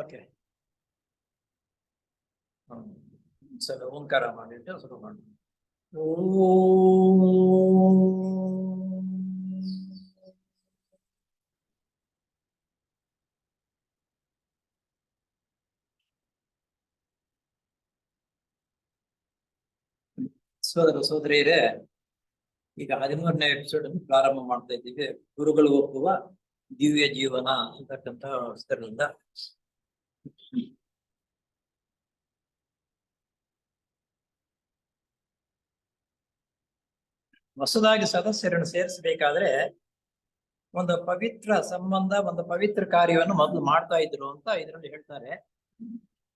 Okay. Sir ಓಂಕಾರ ಮಾಡಿಟ್ಟು ಶುರು ಮಾಡಿ. ಸೋದರ ಸೋದರಿಯರೇ, ಈಗ 13ನೇ ಎಪಿಸೋಡ್ ಅನ್ನು ಪ್ರಾರಂಭ ಮಾಡ್ತಾ ಇದ್ದೀವಿ. ಗುರುಗಳು ಒಪ್ಪುವ ದಿವ್ಯ ಜೀವನ ಅಂತಕ್ಕಂಥ ಹೆಸರಿನಿಂದ ಹೊಸದಾಗಿ ಸದಸ್ಯರನ್ನು ಸೇರಿಸಬೇಕಾದ್ರೆ ಒಂದು ಪವಿತ್ರ ಸಂಬಂಧ, ಒಂದು ಪವಿತ್ರ ಕಾರ್ಯವನ್ನು ಮೊದಲು ಮಾಡ್ತಾ ಇದ್ರು ಅಂತ ಇದರಲ್ಲಿ ಹೇಳ್ತಾರೆ.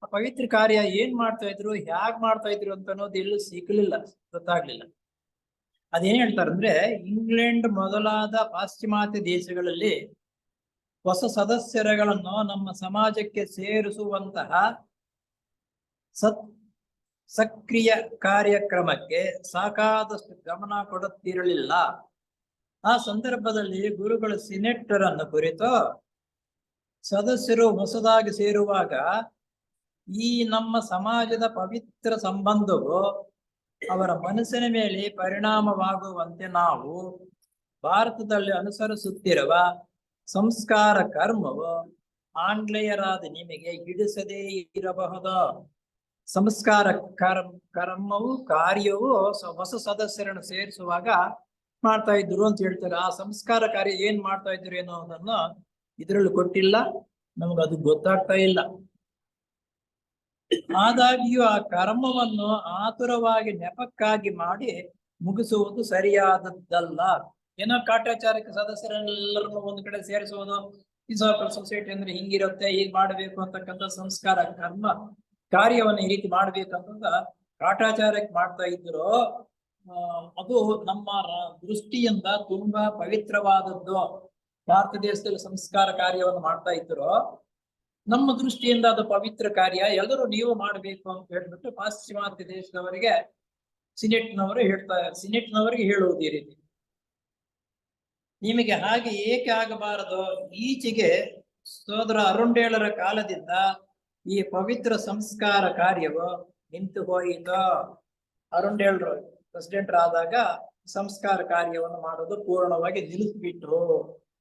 ಆ ಪವಿತ್ರ ಕಾರ್ಯ ಏನ್ ಮಾಡ್ತಾ ಇದ್ರು, ಹ್ಯಾಗ್ ಮಾಡ್ತಾ ಇದ್ರು ಅಂತ ಅನ್ನೋದು ಎಲ್ಲೂ ಸಿಗ್ಲಿಲ್ಲ, ಗೊತ್ತಾಗ್ಲಿಲ್ಲ. ಅದೇನ್ ಹೇಳ್ತಾರಂದ್ರೆ, ಇಂಗ್ಲೆಂಡ್ ಮೊದಲಾದ ಪಾಶ್ಚಿಮಾತ್ಯ ದೇಶಗಳಲ್ಲಿ ಹೊಸ ಸದಸ್ಯರುಗಳನ್ನು ನಮ್ಮ ಸಮಾಜಕ್ಕೆ ಸೇರಿಸುವಂತಹ ಸಕ್ರಿಯ ಕಾರ್ಯಕ್ರಮಕ್ಕೆ ಸಾಕಾದಷ್ಟು ಗಮನ ಕೊಡುತ್ತಿರಲಿಲ್ಲ. ಆ ಸಂದರ್ಭದಲ್ಲಿ ಗುರುಗಳು ಸಿನೆಕ್ಟರನ್ನು ಕುರಿತು, ಸದಸ್ಯರು ಹೊಸದಾಗಿ ಸೇರುವಾಗ ಈ ನಮ್ಮ ಸಮಾಜದ ಪವಿತ್ರ ಸಂಬಂಧವು ಅವರ ಮನಸ್ಸಿನ ಮೇಲೆ ಪರಿಣಾಮವಾಗುವಂತೆ ನಾವು ಭಾರತದಲ್ಲಿ ಅನುಸರಿಸುತ್ತಿರುವ ಸಂಸ್ಕಾರ ಕರ್ಮವು ಆಂಗ್ಲೇಯರಾದ ನಿಮಗೆ ಹಿಡಿಸದೇ ಇರಬಹುದು. ಸಂಸ್ಕಾರ ಕರ್ಮವು ಕಾರ್ಯವು ಹೊಸ ಸದಸ್ಯರನ್ನು ಸೇರಿಸುವಾಗ ಮಾಡ್ತಾ ಇದ್ರು ಅಂತ ಹೇಳ್ತಾರೆ. ಆ ಸಂಸ್ಕಾರ ಕಾರ್ಯ ಏನ್ ಮಾಡ್ತಾ ಇದ್ರು ಅನ್ನೋದನ್ನ ಇದ್ರಲ್ಲಿ ಕೊಟ್ಟಿಲ್ಲ, ನಮಗದು ಗೊತ್ತಾಗ್ತಾ ಇಲ್ಲ. ಆದಾಗ್ಯೂ ಆ ಕರ್ಮವನ್ನು ಆತುರವಾಗಿ ನೆಪಕ್ಕಾಗಿ ಮಾಡಿ ಮುಗಿಸುವುದು ಸರಿಯಾದದ್ದಲ್ಲ. ಏನೋ ಕಾಟಾಚಾರಕ್ಕೆ ಸದಸ್ಯರೆಲ್ಲರನ್ನು ಒಂದು ಕಡೆ ಸೇರಿಸುವುದು, ಫಿಸಾಕಲ್ ಸೊಸೈಟಿ ಅಂದ್ರೆ ಹಿಂಗಿರುತ್ತೆ, ಹೀಗ್ ಮಾಡ್ಬೇಕು ಅಂತಕ್ಕಂಥ ಸಂಸ್ಕಾರ ಕರ್ಮ ಕಾರ್ಯವನ್ನು ಈ ರೀತಿ ಮಾಡ್ಬೇಕಂತ ಕಾಟಾಚಾರಕ್ಕೆ ಮಾಡ್ತಾ ಇದ್ರು. ಅದು ನಮ್ಮ ದೃಷ್ಟಿಯಿಂದ ತುಂಬಾ ಪವಿತ್ರವಾದದ್ದು. ಭಾರತ ದೇಶದಲ್ಲಿ ಸಂಸ್ಕಾರ ಕಾರ್ಯವನ್ನು ಮಾಡ್ತಾ ಇದ್ರು, ನಮ್ಮ ದೃಷ್ಟಿಯಿಂದ ಅದು ಪವಿತ್ರ ಕಾರ್ಯ, ಎಲ್ಲರೂ ನೀವು ಮಾಡ್ಬೇಕು ಅಂತ ಹೇಳ್ಬಿಟ್ಟು ಪಾಶ್ಚಿಮಾತ್ಯ ದೇಶದವರಿಗೆ ಸಿನೆಟ್ನವರಿಗೆ ಹೇಳುವುದು ಈ ರೀತಿ. ನಿಮಗೆ ಹಾಗೆ ಏಕೆ ಆಗಬಾರದು? ಈಚೆಗೆ ಸೋದರ ಅರುಂಡೇಳರ ಕಾಲದಿಂದ ಈ ಪವಿತ್ರ ಸಂಸ್ಕಾರ ಕಾರ್ಯವು ನಿಂತು ಹೋಯಿತು. ಅರುಂಡೇಳರು ಪ್ರೆಸಿಡೆಂಟ್ ಆದಾಗ ಸಂಸ್ಕಾರ ಕಾರ್ಯವನ್ನು ಮಾಡೋದು ಪೂರ್ಣವಾಗಿ ನಿಲ್ಲಿಸ್ಬಿಟ್ರು.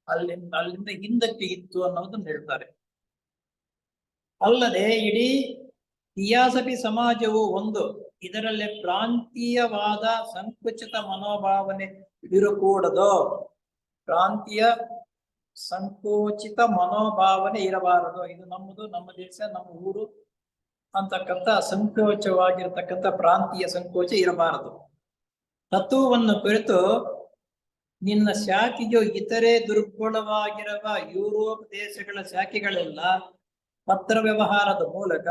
ಅಲ್ಲಿಂದ ಹಿಂದಕ್ಕೆ ಇತ್ತು ಅನ್ನೋದನ್ನ ಹೇಳ್ತಾರೆ. ಅಲ್ಲದೆ ಇಡೀ ಥಿಯಾಸಫಿ ಸಮಾಜವು ಒಂದು, ಇದರಲ್ಲಿ ಪ್ರಾಂತೀಯವಾದ ಸಂಕುಚಿತ ಮನೋಭಾವನೆ ಇರಕೂಡದು. ಪ್ರಾಂತೀಯ ಸಂಕೋಚಿತ ಮನೋಭಾವನೆ ಇರಬಾರದು. ಇದು ನಮ್ಮದು, ನಮ್ಮ ದೇಶ, ನಮ್ಮ ಊರು ಅಂತಕ್ಕಂಥ ಸಂಕೋಚವಾಗಿರತಕ್ಕಂಥ ಪ್ರಾಂತೀಯ ಸಂಕೋಚ ಇರಬಾರದು. ತತ್ವವನ್ನು ಕುರಿತು ನಿನ್ನ ಶಾಖೆಯು ಇತರೆ ದುರ್ಬಲವಾಗಿರುವ ಯುರೋಪ್ ದೇಶಗಳ ಶಾಖೆಗಳೆಲ್ಲ ಪತ್ರ ವ್ಯವಹಾರದ ಮೂಲಕ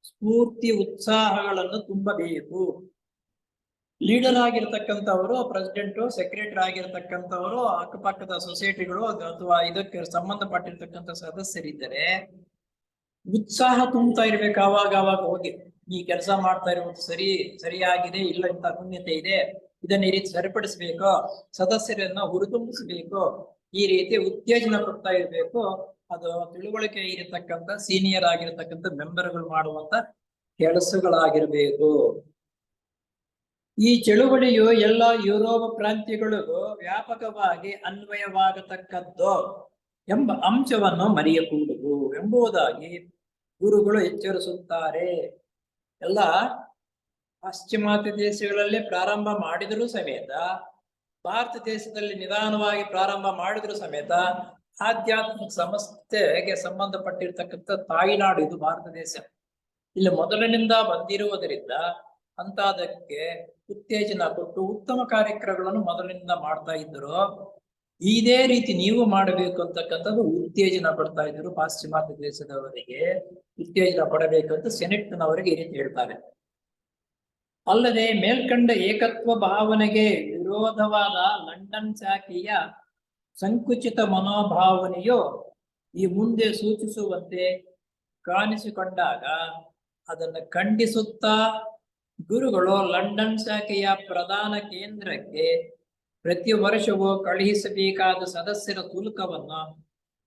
ಸ್ಫೂರ್ತಿ ಉತ್ಸಾಹಗಳನ್ನು ತುಂಬಬೇಕು. ಲೀಡರ್ ಆಗಿರ್ತಕ್ಕಂಥವರು, ಪ್ರೆಸಿಡೆಂಟು, ಸೆಕ್ರೆಟರಿ ಆಗಿರ್ತಕ್ಕಂಥವರು, ಅಕ್ಕಪಕ್ಕದ ಸೊಸೈಟಿಗಳು ಅಥವಾ ಇದಕ್ಕೆ ಸಂಬಂಧಪಟ್ಟಿರ್ತಕ್ಕಂಥ ಸದಸ್ಯರಿದ್ದರೆ ಉತ್ಸಾಹ ತುಂಬ್ತಾ ಇರ್ಬೇಕು. ಅವಾಗ ಹೋಗಿ ಈ ಕೆಲಸ ಮಾಡ್ತಾ ಇರುವುದು ಸರಿಯಾಗಿದೆ, ಇಲ್ಲ ಇಂಥ ನ್ಯೂನ್ಯತೆ ಇದೆ, ಇದನ್ನ ಈ ರೀತಿ ಸರಿಪಡಿಸ್ಬೇಕು, ಸದಸ್ಯರನ್ನ ಹುರಿದುಂಬಿಸ್ಬೇಕು, ಈ ರೀತಿ ಉತ್ತೇಜನ ಕೊಡ್ತಾ ಇರ್ಬೇಕು. ಅದು ತಿಳುವಳಿಕೆ ಇರತಕ್ಕಂಥ ಸೀನಿಯರ್ ಆಗಿರತಕ್ಕಂಥ ಮೆಂಬರ್ಗಳು ಮಾಡುವಂತ ಕೆಲಸಗಳಾಗಿರ್ಬೇಕು. ಈ ಚಳುವಳಿಯು ಎಲ್ಲ ಯುರೋಪ್ ಪ್ರಾಂತ್ಯಗಳಿಗೂ ವ್ಯಾಪಕವಾಗಿ ಅನ್ವಯವಾಗತಕ್ಕದ್ದು ಎಂಬ ಅಂಶವನ್ನು ಮರೆಯಕೂಡದು ಎಂಬುದಾಗಿ ಗುರುಗಳು ಎಚ್ಚರಿಸುತ್ತಾರೆ. ಎಲ್ಲ ಪಾಶ್ಚಿಮಾತ್ಯ ದೇಶಗಳಲ್ಲಿ ಪ್ರಾರಂಭ ಮಾಡಿದರೂ ಸಮೇತ, ಭಾರತ ದೇಶದಲ್ಲಿ ನಿಧಾನವಾಗಿ ಪ್ರಾರಂಭ ಮಾಡಿದ್ರು ಸಮೇತ, ಆಧ್ಯಾತ್ಮಿಕ ಸಂಸ್ಥೆಗೆ ಸಂಬಂಧಪಟ್ಟಿರ್ತಕ್ಕಂಥ ತಾಯಿನಾಡು ಇದು ಭಾರತ ದೇಶ. ಇಲ್ಲಿ ಮೊದಲಿನಿಂದ ಬಂದಿರುವುದರಿಂದ ಅಂತದಕ್ಕೆ ಉತ್ತೇಜನ ಕೊಟ್ಟು ಉತ್ತಮ ಕಾರ್ಯಕ್ರಮಗಳನ್ನು ಮೊದಲಿನಿಂದ ಮಾಡ್ತಾ ಇದ್ರು. ಇದೇ ರೀತಿ ನೀವು ಮಾಡಬೇಕು ಅಂತಕ್ಕಂಥದ್ದು ಉತ್ತೇಜನ ಕೊಡ್ತಾ ಇದ್ರು. ಪಾಶ್ಚಿಮಾತ್ಯ ದೇಶದವರಿಗೆ ಉತ್ತೇಜನ ಕೊಡಬೇಕಂತ ಸೆನೆಟ್ನವರಿಗೆ ಈ ರೀತಿ ಹೇಳ್ತಾರೆ. ಅಲ್ಲದೆ ಮೇಲ್ಕಂಡ ಏಕತ್ವ ಭಾವನೆಗೆ ವಿರೋಧವಾದ ಲಂಡನ್ ಶಾಖೆಯ ಸಂಕುಚಿತ ಮನೋಭಾವನೆಯು ಈ ಮುಂದೆ ಸೂಚಿಸುವಂತೆ ಕಾಣಿಸಿಕೊಂಡಾಗ ಅದನ್ನು ಖಂಡಿಸುತ್ತಾ ಗುರುಗಳು ಲಂಡನ್ ಶಾಖೆಯ ಪ್ರಧಾನ ಕೇಂದ್ರಕ್ಕೆ ಪ್ರತಿ ವರ್ಷವೂ ಕಳುಹಿಸಬೇಕಾದ ಸದಸ್ಯರ ಶುಲ್ಕವನ್ನು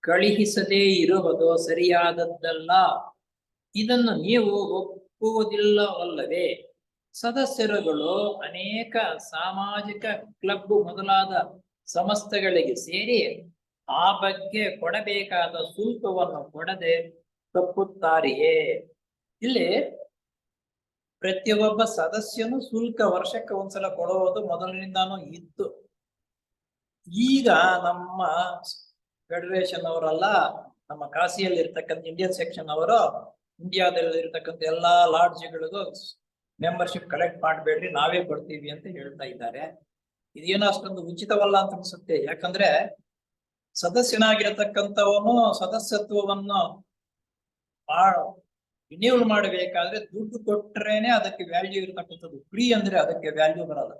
ಕಳುಹಿಸದೇ ಇರುವುದು ಸರಿಯಾದದ್ದಲ್ಲ. ಇದನ್ನು ನೀವು ಒಪ್ಪುವುದಿಲ್ಲವಲ್ಲವೇ? ಸದಸ್ಯರುಗಳು ಅನೇಕ ಸಾಮಾಜಿಕ ಕ್ಲಬ್ ಮೊದಲಾದ ಸಂಸ್ಥೆಗಳಿಗೆ ಸೇರಿ ಆ ಬಗ್ಗೆ ಕೊಡಬೇಕಾದ ಶುಲ್ಕವನ್ನು ಕೊಡದೆ ತಪ್ಪುತ್ತಾರೆಯೇ? ಇಲ್ಲಿ ಪ್ರತಿಯೊಬ್ಬ ಸದಸ್ಯನು ಶುಲ್ಕ ವರ್ಷಕ್ಕೆ ಒಂದ್ಸಲ ಕೊಡುವುದು ಮೊದಲಿನಿಂದಾನು ಇತ್ತು. ಈಗ ನಮ್ಮ ಫೆಡರೇಷನ್ ಅವರಲ್ಲ, ನಮ್ಮ ಕಾಶಿಯಲ್ಲಿ ಇರ್ತಕ್ಕಂಥ ಇಂಡಿಯನ್ ಸೆಕ್ಷನ್ ಅವರು ಇಂಡಿಯಾದಲ್ಲಿ ಇರ್ತಕ್ಕಂಥ ಎಲ್ಲಾ ಲಾಡ್ಜ್ಗಳಿಗೂ ಮೆಂಬರ್ಶಿಪ್ ಕಲೆಕ್ಟ್ ಮಾಡಬೇಡ್ರಿ, ನಾವೇ ಕೊಡ್ತೀವಿ ಅಂತ ಹೇಳ್ತಾ ಇದ್ದಾರೆ. ಇದೇನೋ ಅಷ್ಟೊಂದು ಉಚಿತವಲ್ಲ ಅಂತ ಅನ್ಸುತ್ತೆ. ಯಾಕಂದ್ರೆ ಸದಸ್ಯನಾಗಿರತಕ್ಕಂಥವನು ಸದಸ್ಯತ್ವವನ್ನು ರಿನ್ಯೂವಲ್ ಮಾಡಬೇಕಾದ್ರೆ ದುಡ್ಡು ಕೊಟ್ರೇನೆ ಅದಕ್ಕೆ ವ್ಯಾಲ್ಯೂ ಇರತಕ್ಕಂಥದ್ದು. ಫ್ರೀ ಅಂದ್ರೆ ಅದಕ್ಕೆ ವ್ಯಾಲ್ಯೂ ಬರಲ್ಲ.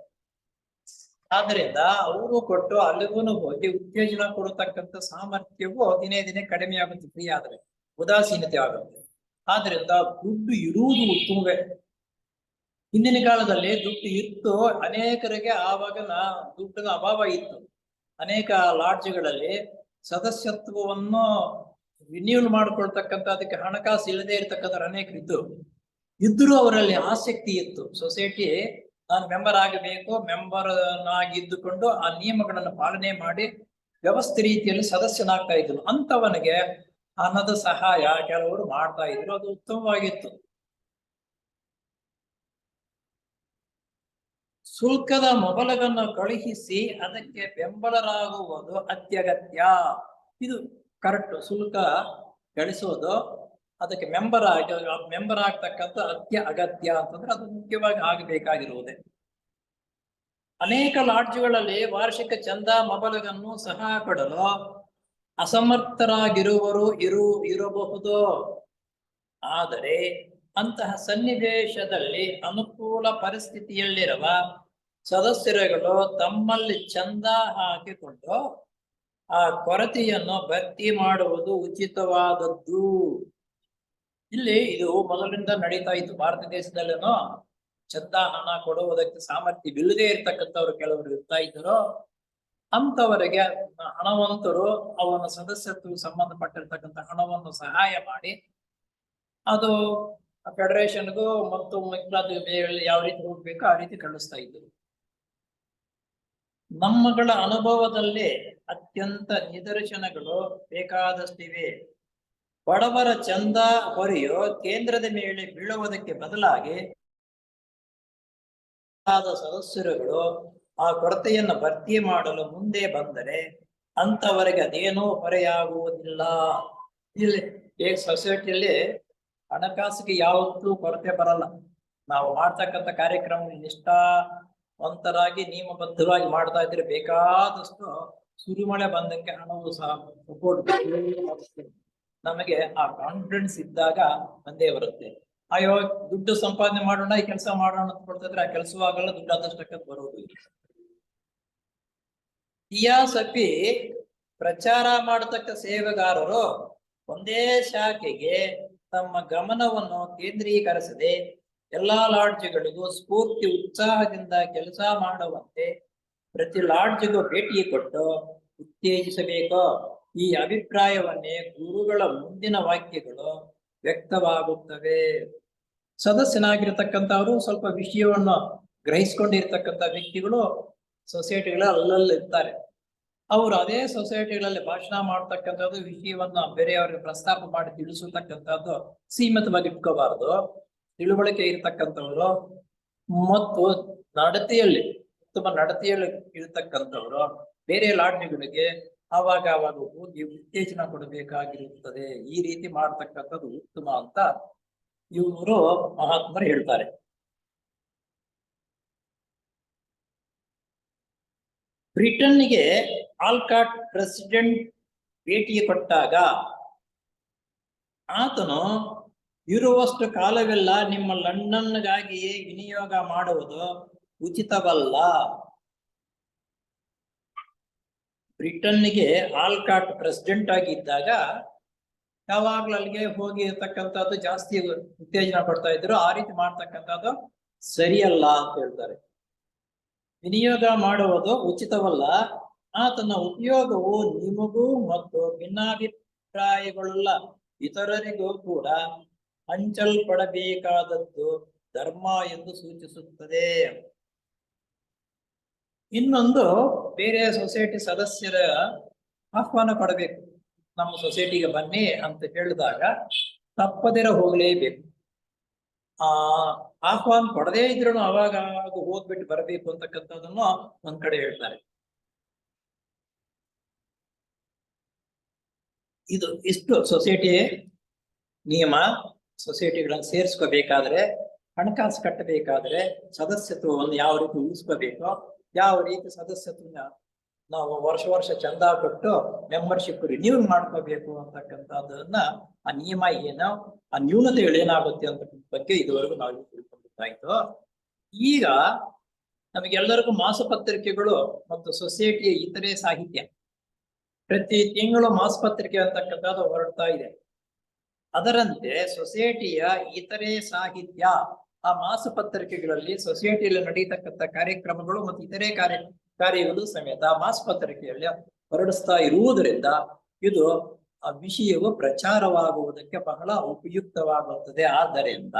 ಆದ್ರಿಂದ ಅವರು ಕೊಟ್ಟು ಅಲ್ಲಿಗೂ ಹೋಗಿ ಉತ್ತೇಜನ ಕೊಡತಕ್ಕಂಥ ಸಾಮರ್ಥ್ಯವು ದಿನೇ ದಿನೇ ಕಡಿಮೆ ಆಗುತ್ತೆ. ಫ್ರೀ ಆದ್ರೆ ಉದಾಸೀನತೆ ಆಗುತ್ತೆ. ಆದ್ರಿಂದ ದುಡ್ಡು ಇರುವುದು ಉತ್ತಮವೇ. ಹಿಂದಿನ ಕಾಲದಲ್ಲಿ ದುಡ್ಡು ಇತ್ತು, ಅನೇಕರಿಗೆ ಆವಾಗ ದುಡ್ಡಿನ ಅಭಾವ ಇತ್ತು. ಅನೇಕ ಲಾಡ್ಜ್ಗಳಲ್ಲಿ ಸದಸ್ಯತ್ವವನ್ನು ರಿನ್ಯೂವಲ್ ಮಾಡ್ಕೊಳ್ತಕ್ಕಂಥ ಅದಕ್ಕೆ ಹಣಕಾಸು ಇಲ್ಲದೆ ಇರತಕ್ಕಂಥವ್ರು ಅನೇಕರಿದ್ದು ಇದ್ರೂ ಅವರಲ್ಲಿ ಆಸಕ್ತಿ ಇತ್ತು. ಸೊಸೈಟಿ ನಾನು ಮೆಂಬರ್ ಆಗಬೇಕು, ಮೆಂಬರ್ ಆಗಿದ್ದುಕೊಂಡು ಆ ನಿಯಮಗಳನ್ನು ಪಾಲನೆ ಮಾಡಿ ವ್ಯವಸ್ಥೆ ರೀತಿಯಲ್ಲಿ ಸದಸ್ಯನಾಗ್ತಾ ಇದ್ರು. ಅಂತವನಿಗೆ ಹಣದ ಸಹಾಯ ಕೆಲವರು ಮಾಡ್ತಾ ಇದ್ರು. ಅದು ಉತ್ತಮವಾಗಿತ್ತು. ಶುಲ್ಕದ ಮೊಬಲಗನ್ನು ಕಳುಹಿಸಿ ಅದಕ್ಕೆ ಬೆಂಬಲರಾಗುವುದು ಅತ್ಯಗತ್ಯ. ಇದು ಕರೆಕ್ಟ್. ಶುಲ್ಕ ಗಳಿಸೋದು, ಅದಕ್ಕೆ ಮೆಂಬರ್ ಆಗ್ತಕ್ಕಂಥ ಅತ್ಯಗತ್ಯ ಅಂತಂದ್ರೆ ಅದು ಮುಖ್ಯವಾಗಿ ಆಗಬೇಕಾಗಿರುವುದೇ. ಅನೇಕ ಲಾಡ್ಜ್ಗಳಲ್ಲಿ ವಾರ್ಷಿಕ ಚಂದ ಮೊಬಲಗನ್ನು ಸಹ ಕೊಡಲು ಅಸಮರ್ಥರಾಗಿರುವರು ಇರಬಹುದು. ಆದರೆ ಅಂತಹ ಸನ್ನಿವೇಶದಲ್ಲಿ ಅನುಕೂಲ ಪರಿಸ್ಥಿತಿಯಲ್ಲಿರುವ ಸದಸ್ಯರುಗಳು ತಮ್ಮಲ್ಲಿ ಚಂದ ಹಾಕಿಕೊಂಡು ಆ ಕೊರತೆಯನ್ನು ಭರ್ತಿ ಮಾಡುವುದು ಉಚಿತವಾದದ್ದು. ಇಲ್ಲಿ ಇದು ಮೊದಲಿನಿಂದ ನಡೀತಾ ಇತ್ತು. ಭಾರತ ದೇಶದಲ್ಲೇನೋ ಚಂದ ಹಣ ಕೊಡುವುದಕ್ಕೆ ಸಾಮರ್ಥ್ಯವಿಲ್ಲದೆ ಇರ್ತಕ್ಕಂಥವ್ರು ಕೆಲವರು ಇರ್ತಾ ಇದ್ರು. ಅಂತವರಿಗೆ ಹಣವಂತರು ಅವನ ಸದಸ್ಯತ್ವ ಸಂಬಂಧಪಟ್ಟಿರ್ತಕ್ಕಂಥ ಹಣವನ್ನು ಸಹಾಯ ಮಾಡಿ ಅದು ಫೆಡರೇಷನ್ಗೂ ಮತ್ತು ಯಾವ ರೀತಿ ಹೋಗ್ಬೇಕು ಆ ರೀತಿ ಕಳಿಸ್ತಾ ಇದ್ರು. ನಮ್ಮಗಳ ಅನುಭವದಲ್ಲಿ ಅತ್ಯಂತ ನಿದರ್ಶನಗಳು ಬೇಕಾದಷ್ಟಿವೆ. ಬಡವರ ಚಂದ ಹೊರೆಯು ಕೇಂದ್ರದ ಮೇಲೆ ಬೀಳುವುದಕ್ಕೆ ಬದಲಾಗಿ ಸದಸ್ಯರುಗಳು ಆ ಕೊರತೆಯನ್ನು ಭರ್ತಿ ಮಾಡಲು ಮುಂದೆ ಬಂದರೆ ಅಂತವರಿಗೆ ಅದೇನೂ ಹೊರೆಯಾಗುವುದಿಲ್ಲ. ಇಲ್ಲಿ ಸೊಸೈಟಿಯಲ್ಲಿ ಹಣಕಾಸಿಗೆ ಯಾವತ್ತೂ ಕೊರತೆ ಬರಲ್ಲ. ನಾವು ಮಾಡ್ತಕ್ಕಂಥ ಕಾರ್ಯಕ್ರಮ ನಿಷ್ಠಾವಂತರಾಗಿ ನಿಯಮಬದ್ಧವಾಗಿ ಮಾಡ್ತಾ ಇದ್ರೆ ಬೇಕಾದಷ್ಟು ಸುರಿಮಳೆ ಬಂದಂಗೆ ಹಣವು ಸಹ ಸಪೋರ್ಟ್ ನಮಗೆ ಆ ಕಾನ್ಫಿಡೆನ್ಸ್ ಇದ್ದಾಗ ಬಂದೇ ಬರುತ್ತೆ. ಅಯ್ಯೋ ದುಡ್ಡು ಸಂಪಾದನೆ ಮಾಡೋಣ, ಈ ಕೆಲಸ ಮಾಡೋಣ ಅಂತ ಕೊಡ್ತಿದ್ರೆ ಆ ಕೆಲಸವೂ ಆಗಲ್ಲ, ದುಡ್ಡು ಆದಷ್ಟಕ್ಕೆ ಬರೋದು. ಇಯಾಸಪಿ ಪ್ರಚಾರ ಮಾಡತಕ್ಕ ಸೇವೆಗಾರರು ಒಂದೇ ಶಾಖೆಗೆ ತಮ್ಮ ಗಮನವನ್ನು ಕೇಂದ್ರೀಕರಿಸದೆ ಎಲ್ಲಾ ಲಾಡ್ಜ್ಗಳಿಗೂ ಸ್ಫೂರ್ತಿ ಉತ್ಸಾಹದಿಂದ ಕೆಲಸ ಮಾಡುವಂತೆ ಪ್ರತಿ ಲಾಡ್ಜ್ಗೂ ಭೇಟಿ ಕೊಟ್ಟು ಉತ್ತೇಜಿಸಬೇಕು. ಈ ಅಭಿಪ್ರಾಯವನ್ನೇ ಗುರುಗಳ ಮುಂದಿನ ವಾಕ್ಯಗಳು ವ್ಯಕ್ತವಾಗುತ್ತವೆ. ಸದಸ್ಯನಾಗಿರ್ತಕ್ಕಂಥವ್ರು ಸ್ವಲ್ಪ ವಿಷಯವನ್ನು ಗ್ರಹಿಸ್ಕೊಂಡಿರ್ತಕ್ಕಂಥ ವ್ಯಕ್ತಿಗಳು ಸೊಸೈಟಿಗಳ ಅಲ್ಲಲ್ಲಿ ಇರ್ತಾರೆ. ಅವರು ಅದೇ ಸೊಸೈಟಿಗಳಲ್ಲಿ ಭಾಷಣ ಮಾಡ್ತಕ್ಕಂಥದ್ದು, ವಿಷಯವನ್ನ ಬೇರೆಯವ್ರಿಗೆ ಪ್ರಸ್ತಾಪ ಮಾಡಿ ತಿಳಿಸತಕ್ಕಂಥದ್ದು ಸೀಮಿತವಾಗಿ ಇಟ್ಕೋಬಾರದು. ತಿಳುವಳಿಕೆ ಇರ್ತಕ್ಕಂಥವ್ರು ಮತ್ತು ಉತ್ತಮ ನಡತೆಯಲ್ಲಿ ಇರತಕ್ಕಂಥವ್ರು ಬೇರೆ ಲಾಡ್ಜ್ಗಳಿಗೆ ಆವಾಗ ಹೋಗಿ ಉತ್ತೇಜನ ಕೊಡಬೇಕಾಗಿರುತ್ತದೆ. ಈ ರೀತಿ ಮಾಡ್ತಕ್ಕಂಥದ್ದು ಉತ್ತಮ ಅಂತ ಇವರು ಮಹಾತ್ಮರು ಹೇಳ್ತಾರೆ. ಬ್ರಿಟನ್ಗೆ ಆಲ್ಕಾಟ್ ಪ್ರೆಸಿಡೆಂಟ್ ಭೇಟಿ ಕೊಟ್ಟಾಗ ಆತನು ಇರುವಷ್ಟು ಕಾಲವೆಲ್ಲ ನಿಮ್ಮ ಲಂಡನ್ಗಾಗಿಯೇ ವಿನಿಯೋಗ ಮಾಡುವುದು ಉಚಿತವಲ್ಲ. ಬ್ರಿಟನ್ಗೆ ಆಲ್ಕಾಟ್ ಪ್ರೆಸಿಡೆಂಟ್ ಆಗಿದ್ದಾಗ ಯಾವಾಗ್ಲೂ ಅಲ್ಲಿಗೆ ಹೋಗಿ ಇರ್ತಕ್ಕಂಥದ್ದು ಜಾಸ್ತಿ ಉತ್ತೇಜನ ಕೊಡ್ತಾ ಇದ್ರು. ಆ ರೀತಿ ಮಾಡ್ತಕ್ಕಂಥದ್ದು ಸರಿಯಲ್ಲ ಅಂತ ಹೇಳ್ತಾರೆ. ವಿನಿಯೋಗ ಮಾಡುವುದು ಉಚಿತವಲ್ಲ, ಆತನ ಉಪಯೋಗವು ನಿಮಗೂ ಮತ್ತು ಭಿನ್ನಾಭಿಪ್ರಾಯಗಳುಳ್ಳ ಇತರರಿಗೂ ಕೂಡ ಹಂಚಲ್ಪಡಬೇಕಾದದ್ದು ಧರ್ಮ ಎಂದು ಸೂಚಿಸುತ್ತದೆ. ಇನ್ನೊಂದು, ಬೇರೆ ಸೊಸೈಟಿ ಸದಸ್ಯರ ಆಹ್ವಾನ ಪಡಬೇಕು. ನಮ್ಮ ಸೊಸೈಟಿಗೆ ಬನ್ನಿ ಅಂತ ಹೇಳಿದಾಗ ತಪ್ಪದಿರ ಹೋಗಲೇಬೇಕು. ಆಹ್ವಾನ ಪಡದೇ ಇದ್ರು ಅವಾಗ ಹೋಗ್ಬಿಟ್ಟು ಬರಬೇಕು ಅಂತಕ್ಕಂಥದ್ದನ್ನು ಒಂದ್ ಕಡೆ ಹೇಳ್ತಾರೆ. ಇಷ್ಟು ಸೊಸೈಟಿ ನಿಯಮ. ಸೊಸೈಟಿಗಳನ್ನು ಸೇರಿಸ್ಕೋಬೇಕಾದ್ರೆ, ಹಣಕಾಸು ಕಟ್ಟಬೇಕಾದ್ರೆ ಸದಸ್ಯತ್ವವನ್ನು ಯಾವ ರೀತಿ ಉಳಿಸ್ಕೋಬೇಕು, ಯಾವ ರೀತಿ ಸದಸ್ಯತ್ವನ ನಾವು ವರ್ಷ ಚಂದ ಕೊಟ್ಟು ಮೆಂಬರ್ಶಿಪ್ ರಿನ್ಯೂ ಮಾಡ್ಕೋಬೇಕು ಅಂತಕ್ಕಂಥದ್ದನ್ನ, ಆ ನಿಯಮ ಏನೋ, ಆ ನ್ಯೂನತೆಗಳು ಏನಾಗುತ್ತೆ ಅಂತ ಬಗ್ಗೆ ಇದುವರೆಗೂ ನಾವು ತಿಳ್ಕೊಂಡಿದ್ದಾಯ್ತು. ಈಗ ನಮಗೆಲ್ಲರಿಗೂ ಮಾಸಪತ್ರಿಕೆಗಳು ಮತ್ತು ಸೊಸೈಟಿಯ ಇತರೆ ಸಾಹಿತ್ಯ, ಪ್ರತಿ ತಿಂಗಳು ಮಾಸಪತ್ರಿಕೆ ಅಂತಕ್ಕಂಥದ್ದು ಹೊರಡ್ತಾ ಇದೆ. ಅದರಂತೆ ಸೊಸೈಟಿಯ ಇತರೆ ಸಾಹಿತ್ಯ, ಆ ಮಾಸಪತ್ರಿಕೆಗಳಲ್ಲಿ ಸೊಸೈಟಿಯಲ್ಲಿ ನಡೀತಕ್ಕಂಥ ಕಾರ್ಯಕ್ರಮಗಳು ಮತ್ತು ಇತರೆ ಕಾರ್ಯಗಳು ಸಮೇತ ಮಾಸಪತ್ರಿಕೆಯಲ್ಲಿ ಹೊರಡಿಸ್ತಾ ಇರುವುದರಿಂದ ಇದು ಆ ವಿಷಯವು ಪ್ರಚಾರವಾಗುವುದಕ್ಕೆ ಬಹಳ ಉಪಯುಕ್ತವಾಗುತ್ತದೆ. ಆದ್ದರಿಂದ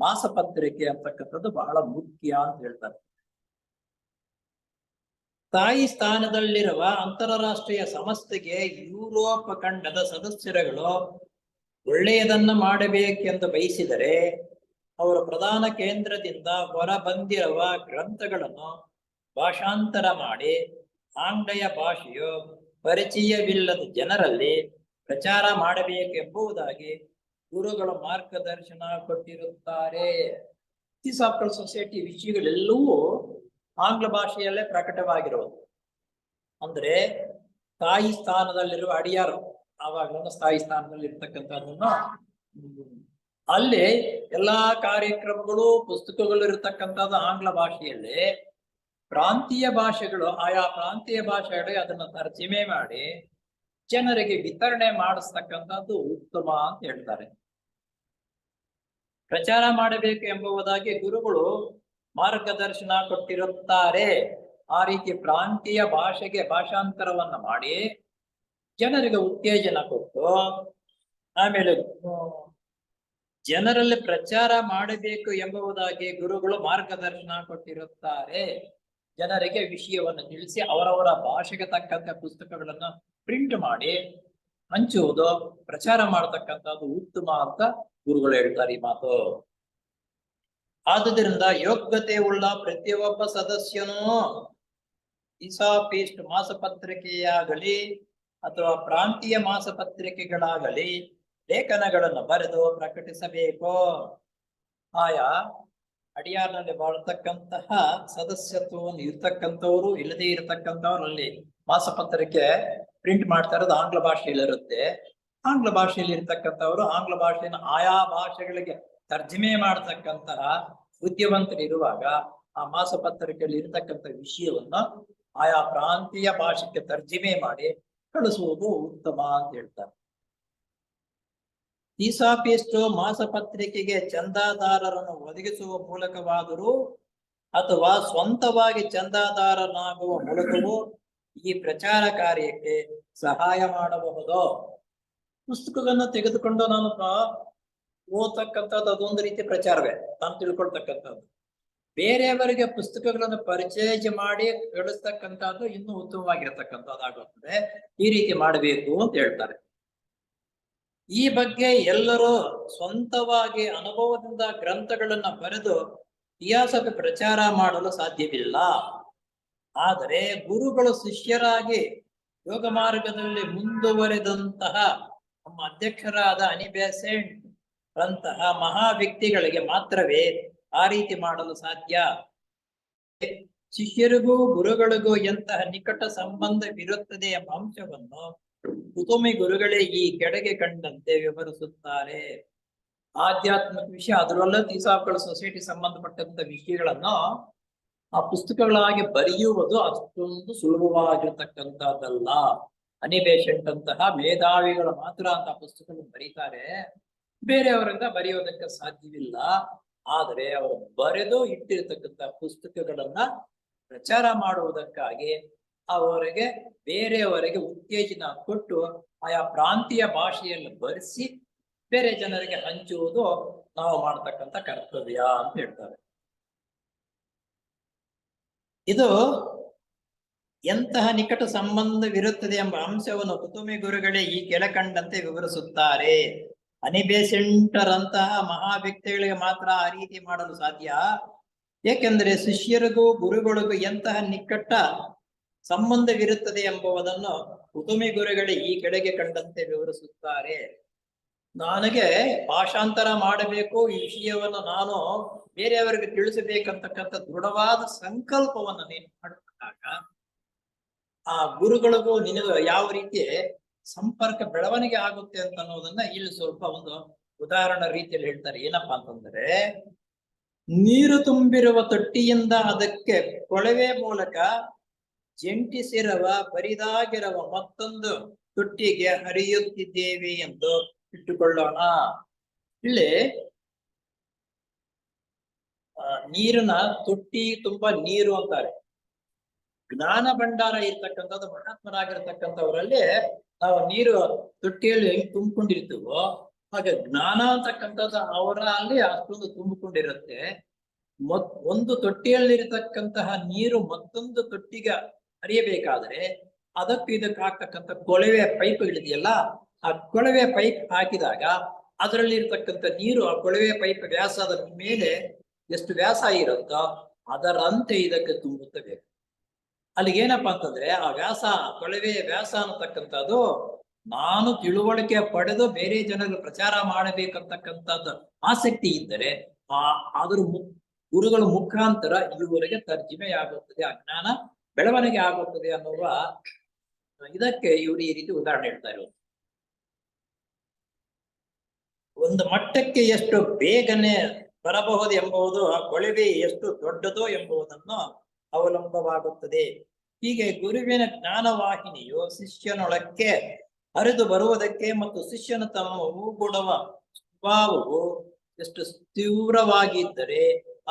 ಮಾಸಪತ್ರಿಕೆ ಅಂತಕ್ಕಂಥದ್ದು ಬಹಳ ಮುಖ್ಯ ಅಂತ ಹೇಳ್ತಾರೆ. ತಾಯಿ ಸ್ಥಾನದಲ್ಲಿರುವ ಅಂತಾರಾಷ್ಟ್ರೀಯ ಸಂಸ್ಥೆಗೆ ಯುರೋಪ್ ಖಂಡದ ಸದಸ್ಯರುಗಳು ಒಳ್ಳೆಯದನ್ನ ಮಾಡಬೇಕೆಂದು ಬಯಸಿದರೆ ಅವರ ಪ್ರಧಾನ ಕೇಂದ್ರದಿಂದ ಹೊರ ಬಂದಿರುವ ಗ್ರಂಥಗಳನ್ನು ಭಾಷಾಂತರ ಮಾಡಿ ಆಂಗ್ಲೇಯ ಭಾಷೆಯು ಪರಿಚಯವಿಲ್ಲದ ಜನರಲ್ಲಿ ಪ್ರಚಾರ ಮಾಡಬೇಕೆಂಬುದಾಗಿ ಗುರುಗಳು ಮಾರ್ಗದರ್ಶನ ಕೊಟ್ಟಿರುತ್ತಾರೆ. ಥಿಯೋಸಾಫಿಕಲ್ ಸೊಸೈಟಿ ವಿಷಯಗಳೆಲ್ಲವೂ ಆಂಗ್ಲ ಭಾಷೆಯಲ್ಲೇ ಪ್ರಕಟವಾಗಿರುವುದು. ಅಂದ್ರೆ ತಾಯಿ ಸ್ಥಾನದಲ್ಲಿರುವ ಅಡಿಯಾರು, ಆವಾಗಲೂ ಸ್ಥಾಯಿ ಸ್ಥಾನದಲ್ಲಿ ಇರ್ತಕ್ಕಂಥದ್ದನ್ನು ಅಲ್ಲಿ ಎಲ್ಲಾ ಕಾರ್ಯಕ್ರಮಗಳು, ಪುಸ್ತಕಗಳು ಇರತಕ್ಕಂಥದ್ದು ಆಂಗ್ಲ ಭಾಷೆಯಲ್ಲಿ. ಪ್ರಾಂತೀಯ ಭಾಷೆಗಳು, ಆಯಾ ಪ್ರಾಂತೀಯ ಭಾಷೆಗಳಿಗೆ ಅದನ್ನ ತರ್ಜಮೆ ಮಾಡಿ ಜನರಿಗೆ ವಿತರಣೆ ಮಾಡಿಸ್ತಕ್ಕಂಥದ್ದು ಉತ್ತಮ ಅಂತ ಹೇಳ್ತಾರೆ. ಪ್ರಚಾರ ಮಾಡಬೇಕು ಎಂಬುದಾಗಿ ಗುರುಗಳು ಮಾರ್ಗದರ್ಶನ ಕೊಟ್ಟಿರುತ್ತಾರೆ. ಆ ರೀತಿ ಪ್ರಾಂತೀಯ ಭಾಷೆಗೆ ಭಾಷಾಂತರವನ್ನ ಮಾಡಿ ಜನರಿಗೆ ಉತ್ತೇಜನ ಕೊಟ್ಟು, ಆಮೇಲೆ ಜನರಲ್ಲಿ ಪ್ರಚಾರ ಮಾಡಬೇಕು ಎಂಬುದಾಗಿ ಗುರುಗಳು ಮಾರ್ಗದರ್ಶನ ಕೊಟ್ಟಿರುತ್ತಾರೆ. ಜನರಿಗೆ ವಿಷಯವನ್ನು ತಿಳಿಸಿ ಅವರವರ ಭಾಷೆಗೆ ತಕ್ಕಂತ ಪುಸ್ತಕಗಳನ್ನು ಪ್ರಿಂಟ್ ಮಾಡಿ ಹಂಚುವುದು, ಪ್ರಚಾರ ಮಾಡತಕ್ಕಂಥದ್ದು ಉತ್ತಮ ಅಂತ ಗುರುಗಳು ಹೇಳ್ತಾರೆ ಈ ಮಾತು. ಆದುದರಿಂದ ಯೋಗ್ಯತೆ ಉಳ್ಳ ಪ್ರತಿಯೊಬ್ಬ ಸದಸ್ಯನೂ ಥಿಯೋಸಾಫಿಸ್ಟ್ ಮಾಸಪತ್ರಿಕೆಯಾಗಲಿ ಅಥವಾ ಪ್ರಾಂತೀಯ ಮಾಸಪತ್ರಿಕೆಗಳಾಗಲಿ ಲೇಖನಗಳನ್ನು ಬರೆದು ಪ್ರಕಟಿಸಬೇಕು. ಆಯಾ ಅಡಿಯಾರ್ನಲ್ಲಿ ಬಾಳ್ತಕ್ಕಂತಹ ಸದಸ್ಯತ್ವವನ್ನು ಇರ್ತಕ್ಕಂಥವ್ರು, ಇಲ್ಲದೆ ಇರತಕ್ಕಂಥವ್ರಲ್ಲಿ ಮಾಸಪತ್ರಿಕೆ ಪ್ರಿಂಟ್ ಮಾಡ್ತಾ ಇರೋದು ಆಂಗ್ಲ ಭಾಷೆಯಲ್ಲಿರುತ್ತೆ. ಆಂಗ್ಲ ಭಾಷೆಯಲ್ಲಿ ಇರ್ತಕ್ಕಂಥವ್ರು ಆಂಗ್ಲ ಭಾಷೆಯನ್ನು ಆಯಾ ಭಾಷೆಗಳಿಗೆ ತರ್ಜಮೆ ಮಾಡತಕ್ಕಂತಹ ಬುದ್ಧಿವಂತರು ಇರುವಾಗ ಆ ಮಾಸಪತ್ರಿಕೆಯಲ್ಲಿ ಇರತಕ್ಕಂಥ ವಿಷಯವನ್ನ ಆಯಾ ಪ್ರಾಂತೀಯ ಭಾಷೆಗೆ ತರ್ಜಮೆ ಮಾಡಿ ಕಳಿಸುವುದು ಉತ್ತಮ ಅಂತ ಹೇಳ್ತಾರೆ. ಥಿಯೋಸಾಫಿಸ್ಟ್ ಮಾಸಪತ್ರಿಕೆಗೆ ಚಂದಾದಾರರನ್ನು ಒದಗಿಸುವ ಮೂಲಕವಾದರೂ ಅಥವಾ ಸ್ವಂತವಾಗಿ ಚಂದಾದಾರನಾಗುವ ಮೂಲಕವೂ ಈ ಪ್ರಚಾರ ಕಾರ್ಯಕ್ಕೆ ಸಹಾಯ ಮಾಡಬಹುದು. ಪುಸ್ತಕಗಳನ್ನು ತೆಗೆದುಕೊಂಡು ನಾನು ಓದ್ತಕ್ಕಂಥದ್ದು ಅದೊಂದು ರೀತಿ ಪ್ರಚಾರವೇ, ನಾನು ತಿಳ್ಕೊಳ್ತಕ್ಕಂಥದ್ದು. ಬೇರೆಯವರಿಗೆ ಪುಸ್ತಕಗಳನ್ನು ಪರಿಚಯ ಮಾಡಿ ಕಳಿಸ್ತಕ್ಕಂಥದ್ದು ಇನ್ನೂ ಉತ್ತಮವಾಗಿರ್ತಕ್ಕಂಥದ್ದಾಗುತ್ತದೆ. ಈ ರೀತಿ ಮಾಡಬೇಕು ಅಂತ ಹೇಳ್ತಾರೆ. ಈ ಬಗ್ಗೆ ಎಲ್ಲರೂ ಸ್ವಂತವಾಗಿ ಅನುಭವದಿಂದ ಗ್ರಂಥಗಳನ್ನ ಬರೆದು ಇತಿಹಾಸಕ್ಕೆ ಪ್ರಚಾರ ಮಾಡಲು ಸಾಧ್ಯವಿಲ್ಲ. ಆದರೆ ಗುರುಗಳು ಶಿಷ್ಯರಾಗಿ ಯೋಗ ಮಾರ್ಗದಲ್ಲಿ ಮುಂದುವರೆದಂತಹ ನಮ್ಮ ಅಧ್ಯಕ್ಷರಾದ ಅನಿ ಬೆಸೆಂಟ್ ರಂತಹ ಮಹಾ ವ್ಯಕ್ತಿಗಳಿಗೆ ಮಾತ್ರವೇ ಆ ರೀತಿ ಮಾಡಲು ಸಾಧ್ಯ. ಶಿಷ್ಯರಿಗೂ ಗುರುಗಳಿಗೂ ಎಂತಹ ನಿಕಟ ಸಂಬಂಧವಿರುತ್ತದೆ ಎಂಬ ಅಂಶವನ್ನು ಕುತುಮಿ ಗುರುಗಳೇ ಈ ಕೆಳಗೆ ಕಂಡಂತೆ ವಿವರಿಸುತ್ತಾರೆ. ಆಧ್ಯಾತ್ಮಿಕ ವಿಷಯ, ಅದರಲ್ಲೂ ಥಿಯೋಸಾಫಿಕಲ್ ಸೊಸೈಟಿ ಸಂಬಂಧಪಟ್ಟಂತ ವಿಷಯಗಳನ್ನು ಆ ಪುಸ್ತಕಗಳಾಗಿ ಬರೆಯುವುದು ಅಷ್ಟೊಂದು ಸುಲಭವಾಗಿರ್ತಕ್ಕಂಥದ್ದಲ್ಲ. ಅನಿ ಬೆಸೆಂಟ್ ಅಂತಹ ಮೇಧಾವಿಗಳು ಮಾತ್ರ ಅಂತ ಪುಸ್ತಕಗಳನ್ನು ಬರೀತಾರೆ, ಬೇರೆಯವರಿಂದ ಬರೆಯೋದಕ್ಕೆ ಸಾಧ್ಯವಿಲ್ಲ. ಆದರೆ ಅವರು ಬರೆದು ಇಟ್ಟಿರ್ತಕ್ಕಂಥ ಪುಸ್ತಕಗಳನ್ನ ಪ್ರಚಾರ ಮಾಡುವುದಕ್ಕಾಗಿ ಅವರಿಗೆ ಬೇರೆಯವರಿಗೆ ಉತ್ತೇಜನ ಕೊಟ್ಟು ಆಯಾ ಪ್ರಾಂತೀಯ ಭಾಷೆಯನ್ನು ಬರೆಸಿ ಬೇರೆ ಜನರಿಗೆ ಹಂಚುವುದು ನಾವು ಮಾಡ್ತಕ್ಕಂಥ ಕರ್ತವ್ಯ ಅಂತ ಹೇಳ್ತಾರೆ. ಇದು ಎಂತಹ ನಿಕಟ ಸಂಬಂಧವಿರುತ್ತದೆ ಎಂಬ ಅಂಶವನ್ನು ಕುತುಮಿ ಗುರುಗಳೇ ಈ ಕೆಳಕಂಡಂತೆ ವಿವರಿಸುತ್ತಾರೆ. ಅನಿಬೆಸೆಂಟರಂತಹ ಮಹಾ ವ್ಯಕ್ತಿಗಳಿಗೆ ಮಾತ್ರ ಆ ರೀತಿ ಮಾಡಲು ಸಾಧ್ಯ. ಏಕೆಂದರೆ ಶಿಷ್ಯರಿಗೂ ಗುರುಗಳಿಗೂ ಎಂತಹ ನಿಕಟ ಸಂಬಂಧವಿರುತ್ತದೆ ಎಂಬುದನ್ನು ಕುತುಮಿ ಗುರುಗಳೇ ಈ ಕೆಳಗೆ ಕಂಡಂತೆ ವಿವರಿಸುತ್ತಾರೆ. ನನಗೆ ಭಾಷಾಂತರ ಮಾಡಬೇಕು, ಈ ವಿಷಯವನ್ನು ನಾನು ಬೇರೆಯವರಿಗೆ ತಿಳಿಸಬೇಕಂತಕ್ಕಂಥ ದೃಢವಾದ ಸಂಕಲ್ಪವನ್ನು ನೀನು ಮಾಡಿಕೊಂಡಾಗ ಆ ಗುರುಗಳಿಗೂ ನಿನಗೂ ಯಾವ ರೀತಿ ಸಂಪರ್ಕ ಬೆಳವಣಿಗೆ ಆಗುತ್ತೆ ಅಂತ ಅನ್ನೋದನ್ನ ಇಲ್ಲಿ ಸ್ವಲ್ಪ ಒಂದು ಉದಾಹರಣೆ ರೀತಿಯಲ್ಲಿ ಹೇಳ್ತಾರೆ. ಏನಪ್ಪಾ ಅಂತಂದ್ರೆ, ನೀರು ತುಂಬಿರುವ ತೊಟ್ಟಿಯಿಂದ ಅದಕ್ಕೆ ಕೊಳವೆ ಮೂಲಕ ಜಂಟಿಸಿರುವ ಬರಿದಾಗಿರುವ ಮತ್ತೊಂದು ತೊಟ್ಟಿಗೆ ಹರಿಯುತ್ತಿದ್ದೇವೆ ಎಂದು ಇಟ್ಟುಕೊಳ್ಳೋಣ. ಇಲ್ಲಿ ನೀರಿನ ತೊಟ್ಟಿ ತುಂಬಾ ನೀರು ಅಂತಾರೆ. ಜ್ಞಾನ ಭಂಡಾರ ಇರ್ತಕ್ಕಂಥದ್ದು ಮಹಾತ್ಮರಾಗಿರ್ತಕ್ಕಂಥವರಲ್ಲಿ ನಾವು ನೀರು ತೊಟ್ಟಿಯಲ್ಲಿ ಹೆಂಗ್ ತುಂಬಿಕೊಂಡಿರ್ತೀವೋ ಹಾಗೆ ಜ್ಞಾನ ಅಂತಕ್ಕಂಥದ್ದು ಅವರ ಅಲ್ಲಿ ಅಷ್ಟೊಂದು ತುಂಬಿಕೊಂಡಿರುತ್ತೆ. ಒಂದು ತೊಟ್ಟಿಯಲ್ಲಿರ್ತಕ್ಕಂತಹ ನೀರು ಮತ್ತೊಂದು ತೊಟ್ಟಿಗೆ ಹರಿಯಬೇಕಾದ್ರೆ ಅದಕ್ಕೂ ಇದಕ್ಕೆ ಹಾಕ್ತಕ್ಕಂಥ ಕೊಳವೆ ಪೈಪ್ಗಳಿದೆಯಲ್ಲ, ಆ ಕೊಳವೆ ಪೈಪ್ ಹಾಕಿದಾಗ ಅದರಲ್ಲಿ ಇರ್ತಕ್ಕಂಥ ನೀರು ಆ ಕೊಳವೆ ಪೈಪ್ ವ್ಯಾಸದ ಮೇಲೆ ಎಷ್ಟು ವ್ಯಾಸ ಇರುತ್ತೋ ಅದರಂತೆ ಇದಕ್ಕೆ ತುಂಬುತ್ತಬೇಕು. ಅಲ್ಲಿಗೆ ಏನಪ್ಪಾ ಅಂತಂದ್ರೆ ಆ ವ್ಯಾಸ, ಕೊಳವೆ ವ್ಯಾಸ ಅನ್ನತಕ್ಕಂಥದ್ದು ನಾನು ತಿಳುವಳಿಕೆ ಪಡೆದು ಬೇರೆ ಜನರಿಗೆ ಪ್ರಚಾರ ಮಾಡಬೇಕಂತಕ್ಕಂಥದ್ದು ಆಸಕ್ತಿ ಇದ್ದರೆ ಅದ್ರ ಗುರುಗಳ ಮುಖಾಂತರ ಇದುವರೆಗೆ ತರ್ಜಿಮೆ ಆಗುತ್ತದೆ, ಅಜ್ಞಾನ ಬೆಳವಣಿಗೆ ಆಗುತ್ತದೆ ಅನ್ನುವ ಇದಕ್ಕೆ ಇವರು ಈ ರೀತಿ ಉದಾಹರಣೆ ಹೇಳ್ತಾ ಇರೋದು. ಒಂದು ಮಟ್ಟಕ್ಕೆ ಎಷ್ಟು ಬೇಗನೆ ಬರಬಹುದು ಎಂಬುದು ಆ ಕೊಳವೆ ಎಷ್ಟು ದೊಡ್ಡದೋ ಎಂಬುದನ್ನು ಅವಲಂಬವಾಗುತ್ತದೆ. ಹೀಗೆ ಗುರುವಿನ ಜ್ಞಾನವಾಹಿನಿಯು ಶಿಷ್ಯನೊಳಕ್ಕೆ ಹರಿದು ಬರುವುದಕ್ಕೆ ಮತ್ತು ಶಿಷ್ಯನ ತಮ್ಮ ಹೂಗುಡುವ ಸ್ವಭಾವವು ಎಷ್ಟು ತೀವ್ರವಾಗಿದ್ದರೆ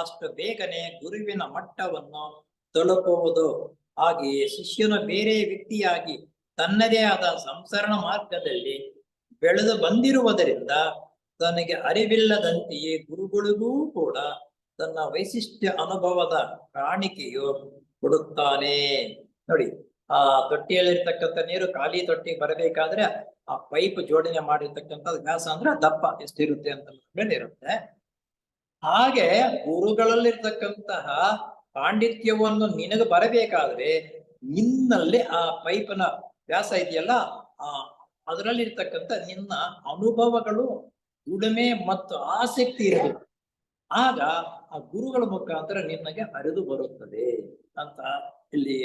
ಅಷ್ಟು ಬೇಗನೆ ಗುರುವಿನ ಮಟ್ಟವನ್ನು ತಲುಪುವುದು. ಹಾಗೆಯೇ ಶಿಷ್ಯನು ಬೇರೆ ವ್ಯಕ್ತಿಯಾಗಿ ತನ್ನದೇ ಆದ ಸಂಸರಣ ಮಾರ್ಗದಲ್ಲಿ ಬೆಳೆದು ಬಂದಿರುವುದರಿಂದ ತನಗೆ ಅರಿವಿಲ್ಲದಂತೆಯೇ ಗುರುಗಳಿಗೂ ಕೂಡ ತನ್ನ ವೈಶಿಷ್ಟ್ಯ ಅನುಭವದ ಕಾಣಿಕೆಯು ಕೊಡುತ್ತಾನೆ. ನೋಡಿ, ಆ ತೊಟ್ಟಿಯಲ್ಲಿರ್ತಕ್ಕಂಥ ನೀರು ಖಾಲಿ ತೊಟ್ಟಿಗೆ ಬರಬೇಕಾದ್ರೆ ಆ ಪೈಪ್ ಜೋಡಣೆ ಮಾಡಿರ್ತಕ್ಕಂಥದ್ದು ವ್ಯಾಸ ಅಂದ್ರೆ ದಪ್ಪ ಎಷ್ಟಿರುತ್ತೆ ಅಂತ ಮೇಲೆ ಇರುತ್ತೆ. ಹಾಗೆ ಗುರುಗಳಲ್ಲಿರ್ತಕ್ಕಂತಹ ಪಾಂಡಿತ್ಯವನ್ನು ನಿನಗೆ ಬರಬೇಕಾದ್ರೆ ನಿನ್ನಲ್ಲಿ ಆ ಪೈಪ್ನ ವ್ಯಾಸ ಇದೆಯಲ್ಲ, ಅದರಲ್ಲಿರ್ತಕ್ಕಂಥ ನಿನ್ನ ಅನುಭವಗಳು, ಉಳುಮೆ ಮತ್ತು ಆಸಕ್ತಿ ಇರಬೇಕು. ಆಗ ಆ ಗುರುಗಳ ಮುಖಾಂತರ ನಿನಗೆ ಹರಿದು ಬರುತ್ತದೆ ಅಂತ ಇಲ್ಲಿ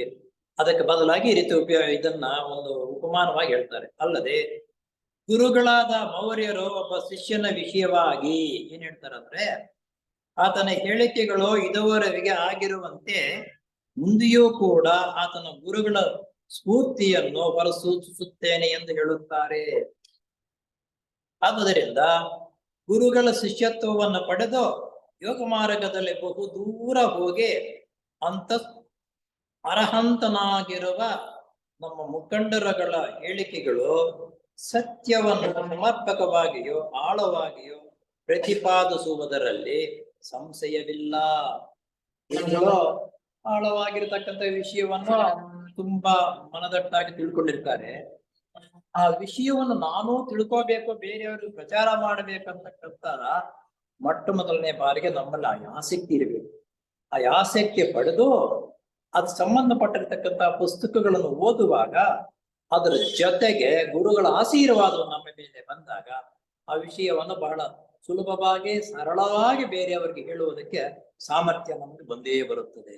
ಅದಕ್ಕೆ ಬದಲಾಗಿ ಈ ರೀತಿ ಇದನ್ನ ಒಂದು ಉಪಮಾನವಾಗಿ ಹೇಳ್ತಾರೆ. ಅಲ್ಲದೆ ಗುರುಗಳಾದ ಮೌರ್ಯರು ಒಬ್ಬ ಶಿಷ್ಯನ ವಿಷಯವಾಗಿ ಏನ್ ಹೇಳ್ತಾರಂದ್ರೆ, ಆತನ ಹೇಳಿಕೆಗಳು ಇದುವರೆಗೆ ಆಗಿರುವಂತೆ ಮುಂದೆಯೂ ಕೂಡ ಆತನ ಗುರುಗಳ ಸ್ಫೂರ್ತಿಯನ್ನು ಹೊರಸೂಚಿಸುತ್ತೇನೆ ಎಂದು ಹೇಳುತ್ತಾರೆ. ಆದ್ದರಿಂದ ಗುರುಗಳ ಶಿಷ್ಯತ್ವವನ್ನು ಪಡೆದು ಯೋಗ ಮಾರ್ಗದಲ್ಲಿ ಬಹು ದೂರ ಹೋಗಿ ಅರ್ಹಂತನಾಗಿರುವ ನಮ್ಮ ಮುಖಂಡರುಗಳ ಹೇಳಿಕೆಗಳು ಸತ್ಯವನ್ನು ಸಮರ್ಪಕವಾಗಿಯೋ ಆಳವಾಗಿಯೋ ಪ್ರತಿಪಾದಿಸುವುದರಲ್ಲಿ ಸಂಶಯವಿಲ್ಲ. ಆಳವಾಗಿರ್ತಕ್ಕಂಥ ವಿಷಯವನ್ನು ತುಂಬಾ ಮನದಟ್ಟಾಗಿ ತಿಳ್ಕೊಂಡಿರ್ತಾರೆ. ಆ ವಿಷಯವನ್ನು ನಾನು ತಿಳ್ಕೋಬೇಕು, ಬೇರೆಯವ್ರಿಗೆ ಪ್ರಚಾರ ಮಾಡ್ಬೇಕಂತಕ್ಕಂಥ ಮೊಟ್ಟ ಮೊದಲನೇ ಬಾರಿಗೆ ನಮ್ಮಲ್ಲಿ ಆ ಆಸಕ್ತಿ ಇರಬೇಕು. ಆ ಆಸಕ್ತಿ ಪಡೆದು ಅದು ಸಂಬಂಧಪಟ್ಟಿರ್ತಕ್ಕಂಥ ಪುಸ್ತಕಗಳನ್ನು ಓದುವಾಗ ಅದರ ಜೊತೆಗೆ ಗುರುಗಳ ಆಶೀರ್ವಾದವು ನಮ್ಮ ಮೇಲೆ ಬಂದಾಗ ಆ ವಿಷಯವನ್ನು ಬಹಳ ಸುಲಭವಾಗಿ ಸರಳವಾಗಿ ಬೇರೆಯವರಿಗೆ ಹೇಳುವುದಕ್ಕೆ ಸಾಮರ್ಥ್ಯ ನಮಗೆ ಬಂದೇ ಬರುತ್ತದೆ.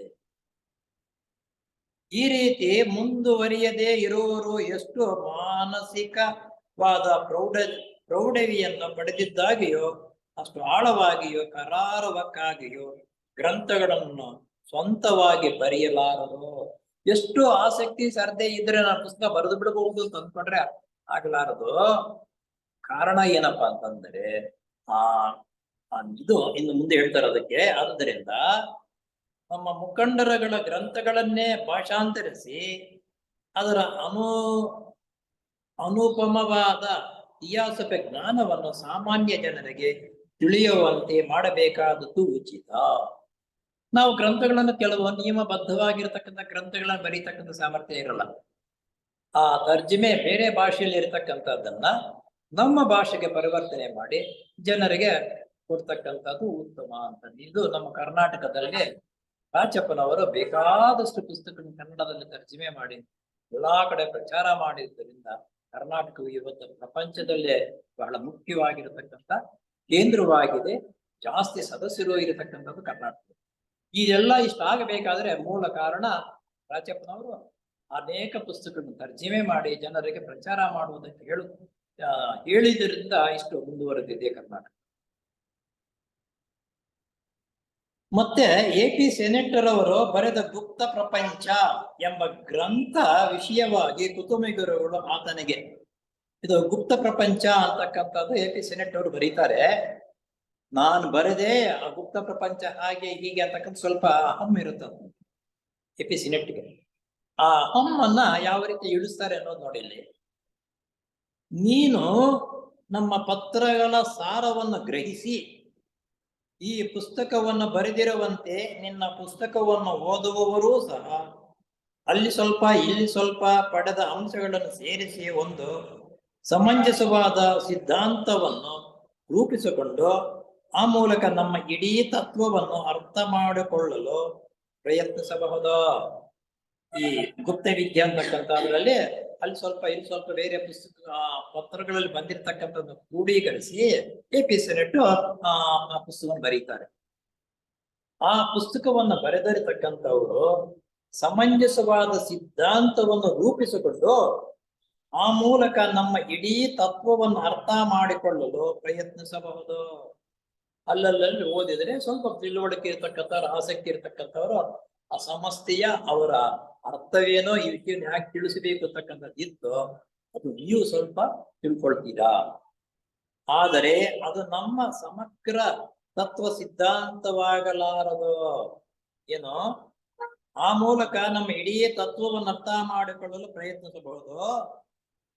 ಈ ರೀತಿ ಮುಂದುವರಿಯದೇ ಇರುವವರು ಎಷ್ಟು ಮಾನಸಿಕವಾದ ಪ್ರೌಢವಿಯನ್ನು ಪಡೆದಿದ್ದಾಗಿಯೋ ಅಷ್ಟು ಆಳವಾಗಿಯೋ ಕರಾರುವಕ್ಕಾಗಿಯೋ ಗ್ರಂಥಗಳನ್ನು ಸ್ವಂತವಾಗಿ ಬರೆಯಲಾರದು. ಎಷ್ಟು ಆಸಕ್ತಿ ಶ್ರದ್ಧೆ ಇದ್ರೆ ನಾನು ಪುಸ್ತಕ ಬರೆದು ಬಿಡಬಹುದು ಅಂತ ಅಂದ್ಕೊಂಡ್ರೆ ಆಗ್ಲಾರದು. ಕಾರಣ ಏನಪ್ಪಾ ಅಂತಂದ್ರೆ ಇದು ಇನ್ನು ಮುಂದೆ ಹೇಳ್ತಾರೆ ಅದಕ್ಕೆ. ಆದ್ದರಿಂದ ನಮ್ಮ ಮುಖಂಡರುಗಳ ಗ್ರಂಥಗಳನ್ನೇ ಭಾಷಾಂತರಿಸಿ ಅದರ ಅನುಪಮವಾದ ಇತಿಹಾಸಕ ಜ್ಞಾನವನ್ನು ಸಾಮಾನ್ಯ ಜನರಿಗೆ ತಿಳಿಯುವಂತೆ ಮಾಡಬೇಕಾದದ್ದು ಉಚಿತ. ನಾವು ಗ್ರಂಥಗಳನ್ನು ಕೆಲವು ನಿಯಮಬದ್ಧವಾಗಿರ್ತಕ್ಕಂಥ ಗ್ರಂಥಗಳನ್ನ ಬರೀತಕ್ಕಂಥ ಸಾಮರ್ಥ್ಯ ಇರಲ್ಲ. ಆ ತರ್ಜುಮೆ ಬೇರೆ ಭಾಷೆಯಲ್ಲಿ ಇರತಕ್ಕಂಥದ್ದನ್ನ ನಮ್ಮ ಭಾಷೆಗೆ ಪರಿವರ್ತನೆ ಮಾಡಿ ಜನರಿಗೆ ಕೊಡ್ತಕ್ಕಂಥದ್ದು ಉತ್ತಮ ಅಂತ. ಇದು ನಮ್ಮ ಕರ್ನಾಟಕದಲ್ಲಿ ರಾಚಪ್ಪನವರು ಬೇಕಾದಷ್ಟು ಪುಸ್ತಕಗಳನ್ನು ಕನ್ನಡದಲ್ಲಿ ತರ್ಜುಮೆ ಮಾಡಿ ಎಲ್ಲಾ ಕಡೆ ಪ್ರಚಾರ ಮಾಡಿದ್ದರಿಂದ ಕರ್ನಾಟಕವು ಇವತ್ತು ಪ್ರಪಂಚದಲ್ಲೇ ಬಹಳ ಮುಖ್ಯವಾಗಿರತಕ್ಕಂಥ ಕೇಂದ್ರವಾಗಿದೆ. ಜಾಸ್ತಿ ಸದಸ್ಯರು ಇರತಕ್ಕಂಥದ್ದು ಕರ್ನಾಟಕ. ಇದೆಲ್ಲ ಇಷ್ಟಾಗಬೇಕಾದ್ರೆ ಮೂಲ ಕಾರಣ ರಾಚಪ್ಪನವರು ಅನೇಕ ಪುಸ್ತಕಗಳನ್ನು ತರ್ಜುಮೆ ಮಾಡಿ ಜನರಿಗೆ ಪ್ರಚಾರ ಮಾಡುವುದಕ್ಕೆ ಹೇಳಿದ್ರಿಂದ ಇಷ್ಟು ಮುಂದುವರೆದಿದೆ ಕರ್ನಾಟಕ. ಮತ್ತೆ AP ಸೆನೆಟರ್ ಅವರು ಬರೆದ ಗುಪ್ತ ಪ್ರಪಂಚ ಎಂಬ ಗ್ರಂಥ ವಿಷಯವಾಗಿ ಕುತುಂಬಿಗರುಗಳು ಆತನಿಗೆ, ಇದು ಗುಪ್ತ ಪ್ರಪಂಚ ಅಂತಕ್ಕಂಥದ್ದು AP ಸೆನೆಟ್ ಅವರು ಬರೀತಾರೆ. ನಾನು ಬರೆದೆ ಆ ಗುಪ್ತ ಪ್ರಪಂಚ ಹಾಗೆ ಹೀಗೆ ಅಂತಕ್ಕಂಥ ಸ್ವಲ್ಪ ಅಹಂ ಇರುತ್ತದೆ AP ಸೆನೆಟ್ಗೆ. ಆ ಅಹಮ್ಮನ್ನ ಯಾವ ರೀತಿ ಇಳಿಸ್ತಾರೆ ಅನ್ನೋದು ನೋಡಿ. ಇಲ್ಲಿ ನೀನು ನಮ್ಮ ಪತ್ರಗಳ ಸಾರವನ್ನು ಗ್ರಹಿಸಿ ಈ ಪುಸ್ತಕವನ್ನು ಬರೆದಿರುವಂತೆ ನಿನ್ನ ಪುಸ್ತಕವನ್ನು ಓದುವವರೂ ಸಹ ಅಲ್ಲಿ ಸ್ವಲ್ಪ ಇಲ್ಲಿ ಸ್ವಲ್ಪ ಪಡೆದ ಅಂಶಗಳನ್ನು ಸೇರಿಸಿ ಒಂದು ಸಮಂಜಸವಾದ ಸಿದ್ಧಾಂತವನ್ನು ರೂಪಿಸಿಕೊಂಡು ಆ ಮೂಲಕ ನಮ್ಮ ಇಡೀ ತತ್ವವನ್ನು ಅರ್ಥ ಮಾಡಿಕೊಳ್ಳಲು ಪ್ರಯತ್ನಿಸಬಹುದು. ಈ ಗುಪ್ತ ವಿದ್ಯೆ ಅಂತಕ್ಕಂಥದ್ರಲ್ಲಿ ಅಲ್ಲಿ ಸ್ವಲ್ಪ ಇಲ್ಲಿ ಸ್ವಲ್ಪ ಬೇರೆ ಪತ್ರಗಳಲ್ಲಿ ಬಂದಿರತಕ್ಕಂಥದ್ದು ಕ್ರೋಢೀಕರಿಸಿ AP ಸೆನೆಟ್ ಆ ಪುಸ್ತಕವನ್ನು ಬರೀತಾರೆ. ಆ ಪುಸ್ತಕವನ್ನು ಬರೆದಿರತಕ್ಕಂಥವರು ಸಮಂಜಸವಾದ ಸಿದ್ಧಾಂತವನ್ನು ರೂಪಿಸಿಕೊಂಡು ಆ ಮೂಲಕ ನಮ್ಮ ಇಡೀ ತತ್ವವನ್ನು ಅರ್ಥ ಮಾಡಿಕೊಳ್ಳಲು ಪ್ರಯತ್ನಿಸಬಹುದು. ಅಲ್ಲಲ್ಲಿ ಓದಿದ್ರೆ ಸ್ವಲ್ಪ ತಿಳುವಳಿಕೆ ಇರ್ತಕ್ಕಂಥವ್ರು, ಆಸಕ್ತಿ ಇರ್ತಕ್ಕಂಥವ್ರು ಆ ಸಮಸ್ಯೆಯ ಅವರ ಅರ್ಥವೇನೋ ಈ ವಿಷಯವನ್ನು ಯಾಕೆ ತಿಳಿಸಬೇಕು ಅಂತಕ್ಕಂಥದ್ದು ಇತ್ತು, ಅದು ನೀವು ಸ್ವಲ್ಪ ತಿಳ್ಕೊಳ್ತೀರಾ. ಆದರೆ ಅದು ನಮ್ಮ ಸಮಗ್ರ ತತ್ವ ಸಿದ್ಧಾಂತವಾಗಲಾರದು. ಏನೋ ಆ ಮೂಲಕ ನಮ್ಮ ಇಡೀ ತತ್ವವನ್ನು ಅರ್ಥ ಮಾಡಿಕೊಳ್ಳಲು ಪ್ರಯತ್ನಿಸಬಹುದು,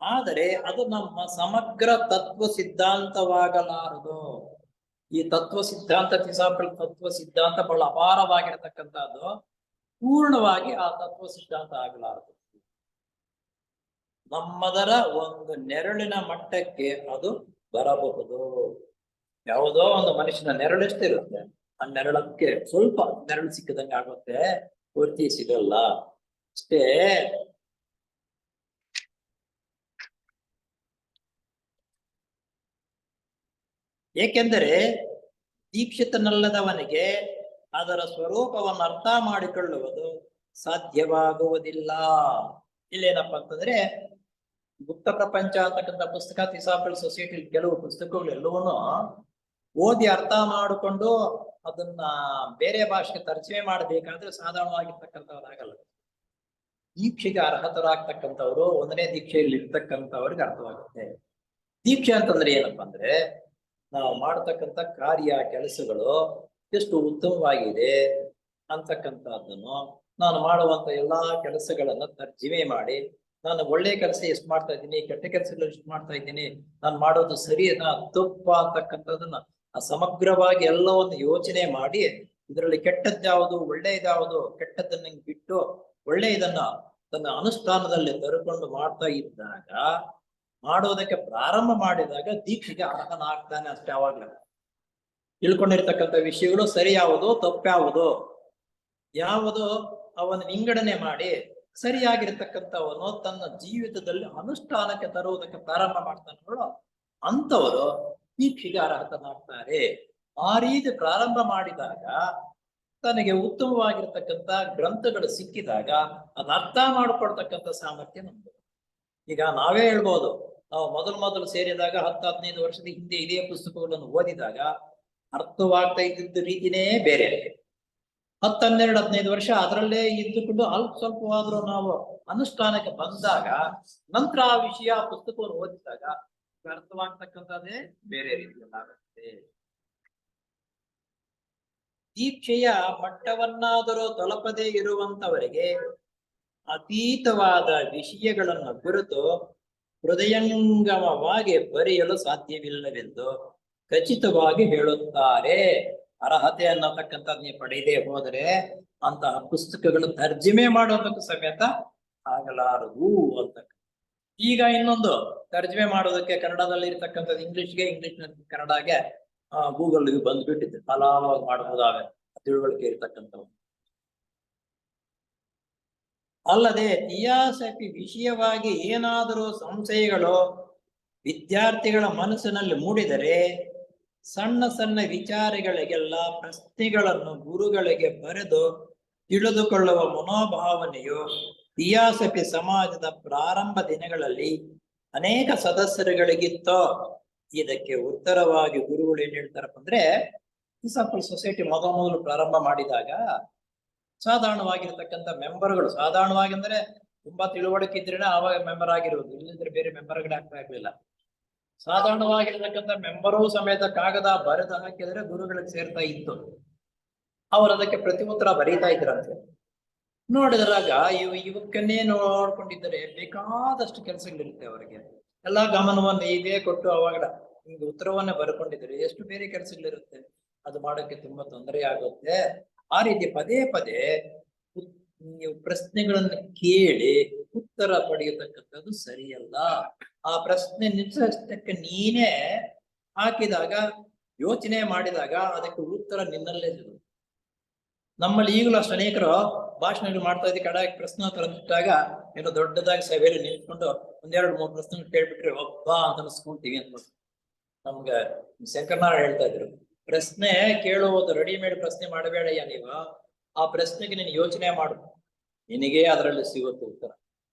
ಆದರೆ ಅದು ನಮ್ಮ ಸಮಗ್ರ ತತ್ವ ಸಿದ್ಧಾಂತವಾಗಲಾರದು. ಈ ತತ್ವ ಸಿದ್ಧಾಂತ ತತ್ವ ಸಿದ್ಧಾಂತ ಬಹಳ ಅಪಾರವಾಗಿರತಕ್ಕಂಥದ್ದು. ಪೂರ್ಣವಾಗಿ ಆ ತತ್ವ ಸಿದ್ಧಾಂತ ಆಗಲಾರದು. ನಮ್ಮದರ ಒಂದು ನೆರಳಿನ ಮಟ್ಟಕ್ಕೆ ಅದು ಬರಬಹುದು. ಯಾವುದೋ ಒಂದು ಮನುಷ್ಯನ ನೆರಳೆಷ್ಟಿರುತ್ತೆ, ಆ ನೆರಳಕ್ಕೆ ಸ್ವಲ್ಪ ನೆರಳು ಸಿಕ್ಕದಂಗೆ ಆಗುತ್ತೆ, ಪೂರ್ತಿ ಸಿಗಲ್ಲ ಅಷ್ಟೇ. ಏಕೆಂದರೆ ದೀಕ್ಷಿತನಲ್ಲದವನಿಗೆ ಅದರ ಸ್ವರೂಪವನ್ನು ಅರ್ಥ ಮಾಡಿಕೊಳ್ಳುವುದು ಸಾಧ್ಯವಾಗುವುದಿಲ್ಲ. ಇಲ್ಲೇನಪ್ಪ ಅಂತಂದ್ರೆ ಗುಪ್ತ ಪ್ರಪಂಚ ಅಂತಕ್ಕಂಥ ಪುಸ್ತಕ ಥಿಸಾಫಿಕಲ್ ಸೊಸೈಟಿ ಕೆಲವು ಪುಸ್ತಕಗಳು ಎಲ್ಲವನ್ನೂ ಓದಿ ಅರ್ಥ ಮಾಡಿಕೊಂಡು ಅದನ್ನ ಬೇರೆ ಭಾಷೆಗೆ ತರ್ಜುಮೆ ಮಾಡಬೇಕಾದ್ರೆ ಸಾಧಾರಣವಾಗಿರ್ತಕ್ಕಂಥವ್ರಾಗಲ್ಲ. ದೀಕ್ಷೆಗೆ ಅರ್ಹತರಾಗ್ತಕ್ಕಂಥವ್ರು, 1ನೇ ದೀಕ್ಷೆಯಲ್ಲಿ ಇರ್ತಕ್ಕಂಥವ್ರಿಗೆ ಅರ್ಥವಾಗುತ್ತೆ. ದೀಕ್ಷೆ ಅಂತಂದ್ರೆ ಏನಪ್ಪಾ ಅಂದ್ರೆ ನಾವು ಮಾಡತಕ್ಕಂಥ ಕಾರ್ಯ ಕೆಲಸಗಳು ಎಷ್ಟು ಉತ್ತಮವಾಗಿದೆ ಅಂತಕ್ಕಂಥದ್ದನ್ನು, ನಾನು ಮಾಡುವಂತ ಎಲ್ಲಾ ಕೆಲಸಗಳನ್ನ ತರ್ಜುಮೆ ಮಾಡಿ ನಾನು ಒಳ್ಳೆ ಕೆಲಸ ಎಷ್ಟು ಮಾಡ್ತಾ ಇದ್ದೀನಿ, ಕೆಟ್ಟ ಕೆಲಸಗಳು ಎಷ್ಟು ಮಾಡ್ತಾ ಇದ್ದೀನಿ, ನಾನು ಮಾಡೋದು ಸರಿನಾ ತಪ್ಪು ಅಂತಕ್ಕಂಥದ್ದನ್ನ ಸಮಗ್ರವಾಗಿ ಎಲ್ಲವನ್ನು ಯೋಚನೆ ಮಾಡಿ ಇದರಲ್ಲಿ ಕೆಟ್ಟದ್ಯಾವುದು ಒಳ್ಳೆಯದ್ಯಾವುದು, ಕೆಟ್ಟದ್ದನ್ನ ಬಿಟ್ಟು ಒಳ್ಳೆಯದನ್ನ ತನ್ನ ಅನುಷ್ಠಾನದಲ್ಲಿ ತರುಕೊಂಡು ಮಾಡ್ತಾ ಇದ್ದಾಗ, ಮಾಡೋದಕ್ಕೆ ಪ್ರಾರಂಭ ಮಾಡಿದಾಗ ದೀಕ್ಷೆಗೆ ಅರ್ಹನಾಗ್ತಾನೆ ಅಷ್ಟೇ. ಯಾವಾಗ್ಲೂ ತಿಳ್ಕೊಂಡಿರ್ತಕ್ಕಂಥ ವಿಷಯಗಳು ಸರಿ ಯಾವುದು ತಪ್ಪ್ಯಾವುದು ಯಾವುದು ಅವನ ವಿಂಗಡಣೆ ಮಾಡಿ ಸರಿಯಾಗಿರ್ತಕ್ಕಂಥವನು ತನ್ನ ಜೀವಿತದಲ್ಲಿ ಅನುಷ್ಠಾನಕ್ಕೆ ತರುವುದಕ್ಕೆ ಪ್ರಾರಂಭ ಮಾಡ್ತಾನೋ ಅಂತವರು ದೀಕ್ಷೆಗೆ ಅರ್ಹತನಾಗ್ತಾರೆ. ಆ ರೀತಿ ಪ್ರಾರಂಭ ಮಾಡಿದಾಗ ತನಗೆ ಉತ್ತಮವಾಗಿರ್ತಕ್ಕಂಥ ಗ್ರಂಥಗಳು ಸಿಕ್ಕಿದಾಗ ಅದನ್ನ ಅರ್ಥ ಮಾಡಿಕೊಡ್ತಕ್ಕಂಥ ಸಾಮರ್ಥ್ಯ ನಮ್ದು. ಈಗ ನಾವೇ ಹೇಳ್ಬೋದು, ನಾವು ಮೊದಲು ಸೇರಿದಾಗ 10-15 ವರ್ಷದ ಹಿಂದೆ ಇದೇ ಪುಸ್ತಕಗಳನ್ನು ಓದಿದಾಗ ಅರ್ಥವಾಗ್ತಾ ಇದ್ದಿದ್ದ ರೀತಿನೇ ಬೇರೆ. 10-12-15 ವರ್ಷ ಅದರಲ್ಲೇ ಇದ್ದುಕೊಂಡು ಅಲ್ಪ ಸ್ವಲ್ಪವಾದ್ರೂ ನಾವು ಅನುಷ್ಠಾನಕ್ಕೆ ಬಂದಾಗ ನಂತರ ಆ ವಿಷಯ ಪುಸ್ತಕವನ್ನು ಓದಿದಾಗ ಅರ್ಥವಾಗ್ತಕ್ಕಂಥದ್ದೇ ಬೇರೆ ರೀತಿಯಲ್ಲಾಗುತ್ತೆ. ದೀಕ್ಷೆಯ ಮಟ್ಟವನ್ನಾದರೂ ತಲುಪದೇ ಇರುವಂತವರಿಗೆ ಅತೀತವಾದ ವಿಷಯಗಳನ್ನು ಕುರಿತು ಹೃದಯಂಗಮವಾಗಿ ಬರೆಯಲು ಸಾಧ್ಯವಿಲ್ಲವೆಂದು ಖಚಿತವಾಗಿ ಹೇಳುತ್ತಾರೆ. ಅರ್ಹತೆ ಅನ್ನತಕ್ಕಂಥದ್ದು ನೀವು ಪಡೆಯದೇ ಹೋದರೆ ಅಂತಹ ಪುಸ್ತಕಗಳು ತರ್ಜಮೆ ಮಾಡೋದಕ್ಕೂ ಸಮೇತ ಆಗಲಾರದು ಅಂತ. ಈಗ ಇನ್ನೊಂದು ತರ್ಜಮೆ ಮಾಡೋದಕ್ಕೆ ಕನ್ನಡದಲ್ಲಿ ಇರ್ತಕ್ಕಂಥದ್ದು ಇಂಗ್ಲಿಷ್ಗೆ, ಇಂಗ್ಲಿಷ್ ಕನ್ನಡಗೆ ಗೂಗಲ್ ಬಂದ್ಬಿಟ್ಟಿದೆ, ಹಲವಾಗಿ ಮಾಡಬಹುದಾವೆ ತಿಳುವಳಿಕೆ ಇರ್ತಕ್ಕಂಥವು. ಅಲ್ಲದೆ ಥಿಯಾಸಫಿ ವಿಷಯವಾಗಿ ಏನಾದರೂ ಸಂಶಯಗಳು ವಿದ್ಯಾರ್ಥಿಗಳ ಮನಸ್ಸಿನಲ್ಲಿ ಮೂಡಿದರೆ ಸಣ್ಣ ಸಣ್ಣ ವಿಚಾರಗಳಿಗೆಲ್ಲ ಪ್ರಶ್ನೆಗಳನ್ನು ಗುರುಗಳಿಗೆ ಬರೆದು ತಿಳಿದುಕೊಳ್ಳುವ ಮನೋಭಾವನೆಯು ಥಿಯಾಸಫಿ ಸಮಾಜದ ಪ್ರಾರಂಭ ದಿನಗಳಲ್ಲಿ ಅನೇಕ ಸದಸ್ಯರುಗಳಿಗಿತ್ತೋ. ಇದಕ್ಕೆ ಉತ್ತರವಾಗಿ ಗುರುಗಳು ಏನ್ ಹೇಳ್ತಾರಪ್ಪ ಅಂದ್ರೆ, ಥಿಯಾಸಫಿಕಲ್ ಸೊಸೈಟಿ ಮೊದಲು ಪ್ರಾರಂಭ ಮಾಡಿದಾಗ ಸಾಧಾರಣವಾಗಿರ್ತಕ್ಕಂಥ ಮೆಂಬರ್ಗಳು, ಸಾಧಾರಣವಾಗಿ ಅಂದ್ರೆ ತುಂಬಾ ತಿಳುವಳಿಕೆ ಇದ್ರೇನೆ ಆವಾಗ ಮೆಂಬರ್ ಆಗಿರುವುದು, ಇಲ್ಲದಿದ್ರೆ ಬೇರೆ ಮೆಂಬರ್ಗಳೇ ಆಗ್ತಾ ಇರ್ಲಿಲ್ಲ. ಸಾಧಾರಣವಾಗಿರ್ತಕ್ಕಂಥ ಮೆಂಬರು ಸಮೇತ ಕಾಗದ ಬರೆದು ಹಾಕಿದ್ರೆ ಗುರುಗಳಿಗೆ ಸೇರ್ತಾ ಇತ್ತು. ಅವರು ಅದಕ್ಕೆ ಪ್ರತಿ ಉತ್ತರ ಬರೀತಾ ಇದ್ರಂತೆ. ನೋಡಿದ್ರಾಗ ಇವಕ್ಕನ್ನೇ ನೋಡ್ಕೊಂಡಿದ್ದರೆ ಬೇಕಾದಷ್ಟು ಕೆಲಸಗಳಿರುತ್ತೆ ಅವರಿಗೆ. ಎಲ್ಲಾ ಗಮನವನ್ನು ಇದೇ ಕೊಟ್ಟು ಅವಾಗ ಹಿಂಗೆ ಉತ್ತರವನ್ನ ಬರ್ಕೊಂಡಿದ್ರೆ ಎಷ್ಟು ಬೇರೆ ಕೆಲಸಗಳಿರುತ್ತೆ, ಅದು ಮಾಡೋಕ್ಕೆ ತುಂಬಾ ತೊಂದರೆ ಆಗುತ್ತೆ. ಆ ರೀತಿ ಪದೇ ಪದೇ ನೀವು ಪ್ರಶ್ನೆಗಳನ್ನು ಕೇಳಿ ಉತ್ತರ ಪಡೆಯತಕ್ಕಂಥದ್ದು ಸರಿಯಲ್ಲ. ಆ ಪ್ರಶ್ನೆ ನಿಶ್ಚಯಕ್ಕೆ ನೀನೇ ಹಾಕಿದಾಗ, ಯೋಚನೆ ಮಾಡಿದಾಗ ಅದಕ್ಕೆ ಉತ್ತರ ನಿನ್ನಲ್ಲೇ ಸಿಗುತ್ತೆ. ನಮ್ಮಲ್ಲಿ ಈಗಲೂ ಅಷ್ಟು ಅನೇಕರು ಭಾಷಣಗಳು ಮಾಡ್ತಾ ಇದ್ದೀವಿ, ಕಡಾಗಿ ಪ್ರಶ್ನೋತ್ತರ ಇಟ್ಟಾಗ ಏನೋ ದೊಡ್ಡದಾಗಿ ಸಭೆಯಲ್ಲಿ ನಿಂತ್ಕೊಂಡು 1-2-3 ಪ್ರಶ್ನೆಗಳು ಕೇಳ್ಬಿಟ್ರೆ ಒಬ್ಬ ಅಂತ ಅನ್ಸ್ಕೊಂತೀವಿ ಅಂತ. ನಮ್ಗೆ ಶಂಕರನಾರಾಯಣ ಹೇಳ್ತಾ ಇದ್ರು, ಪ್ರಶ್ನೆ ಕೇಳುವುದು ರೆಡಿಮೇಡ್ ಪ್ರಶ್ನೆ ಮಾಡಬೇಡಯ್ಯ ನೀವು, ಆ ಪ್ರಶ್ನೆಗೆ ನೀನು ಯೋಚನೆ ಮಾಡು, ನಿನಗೇ ಅದರಲ್ಲಿ ಸಿಗುತ್ತೆ ಉತ್ತರ.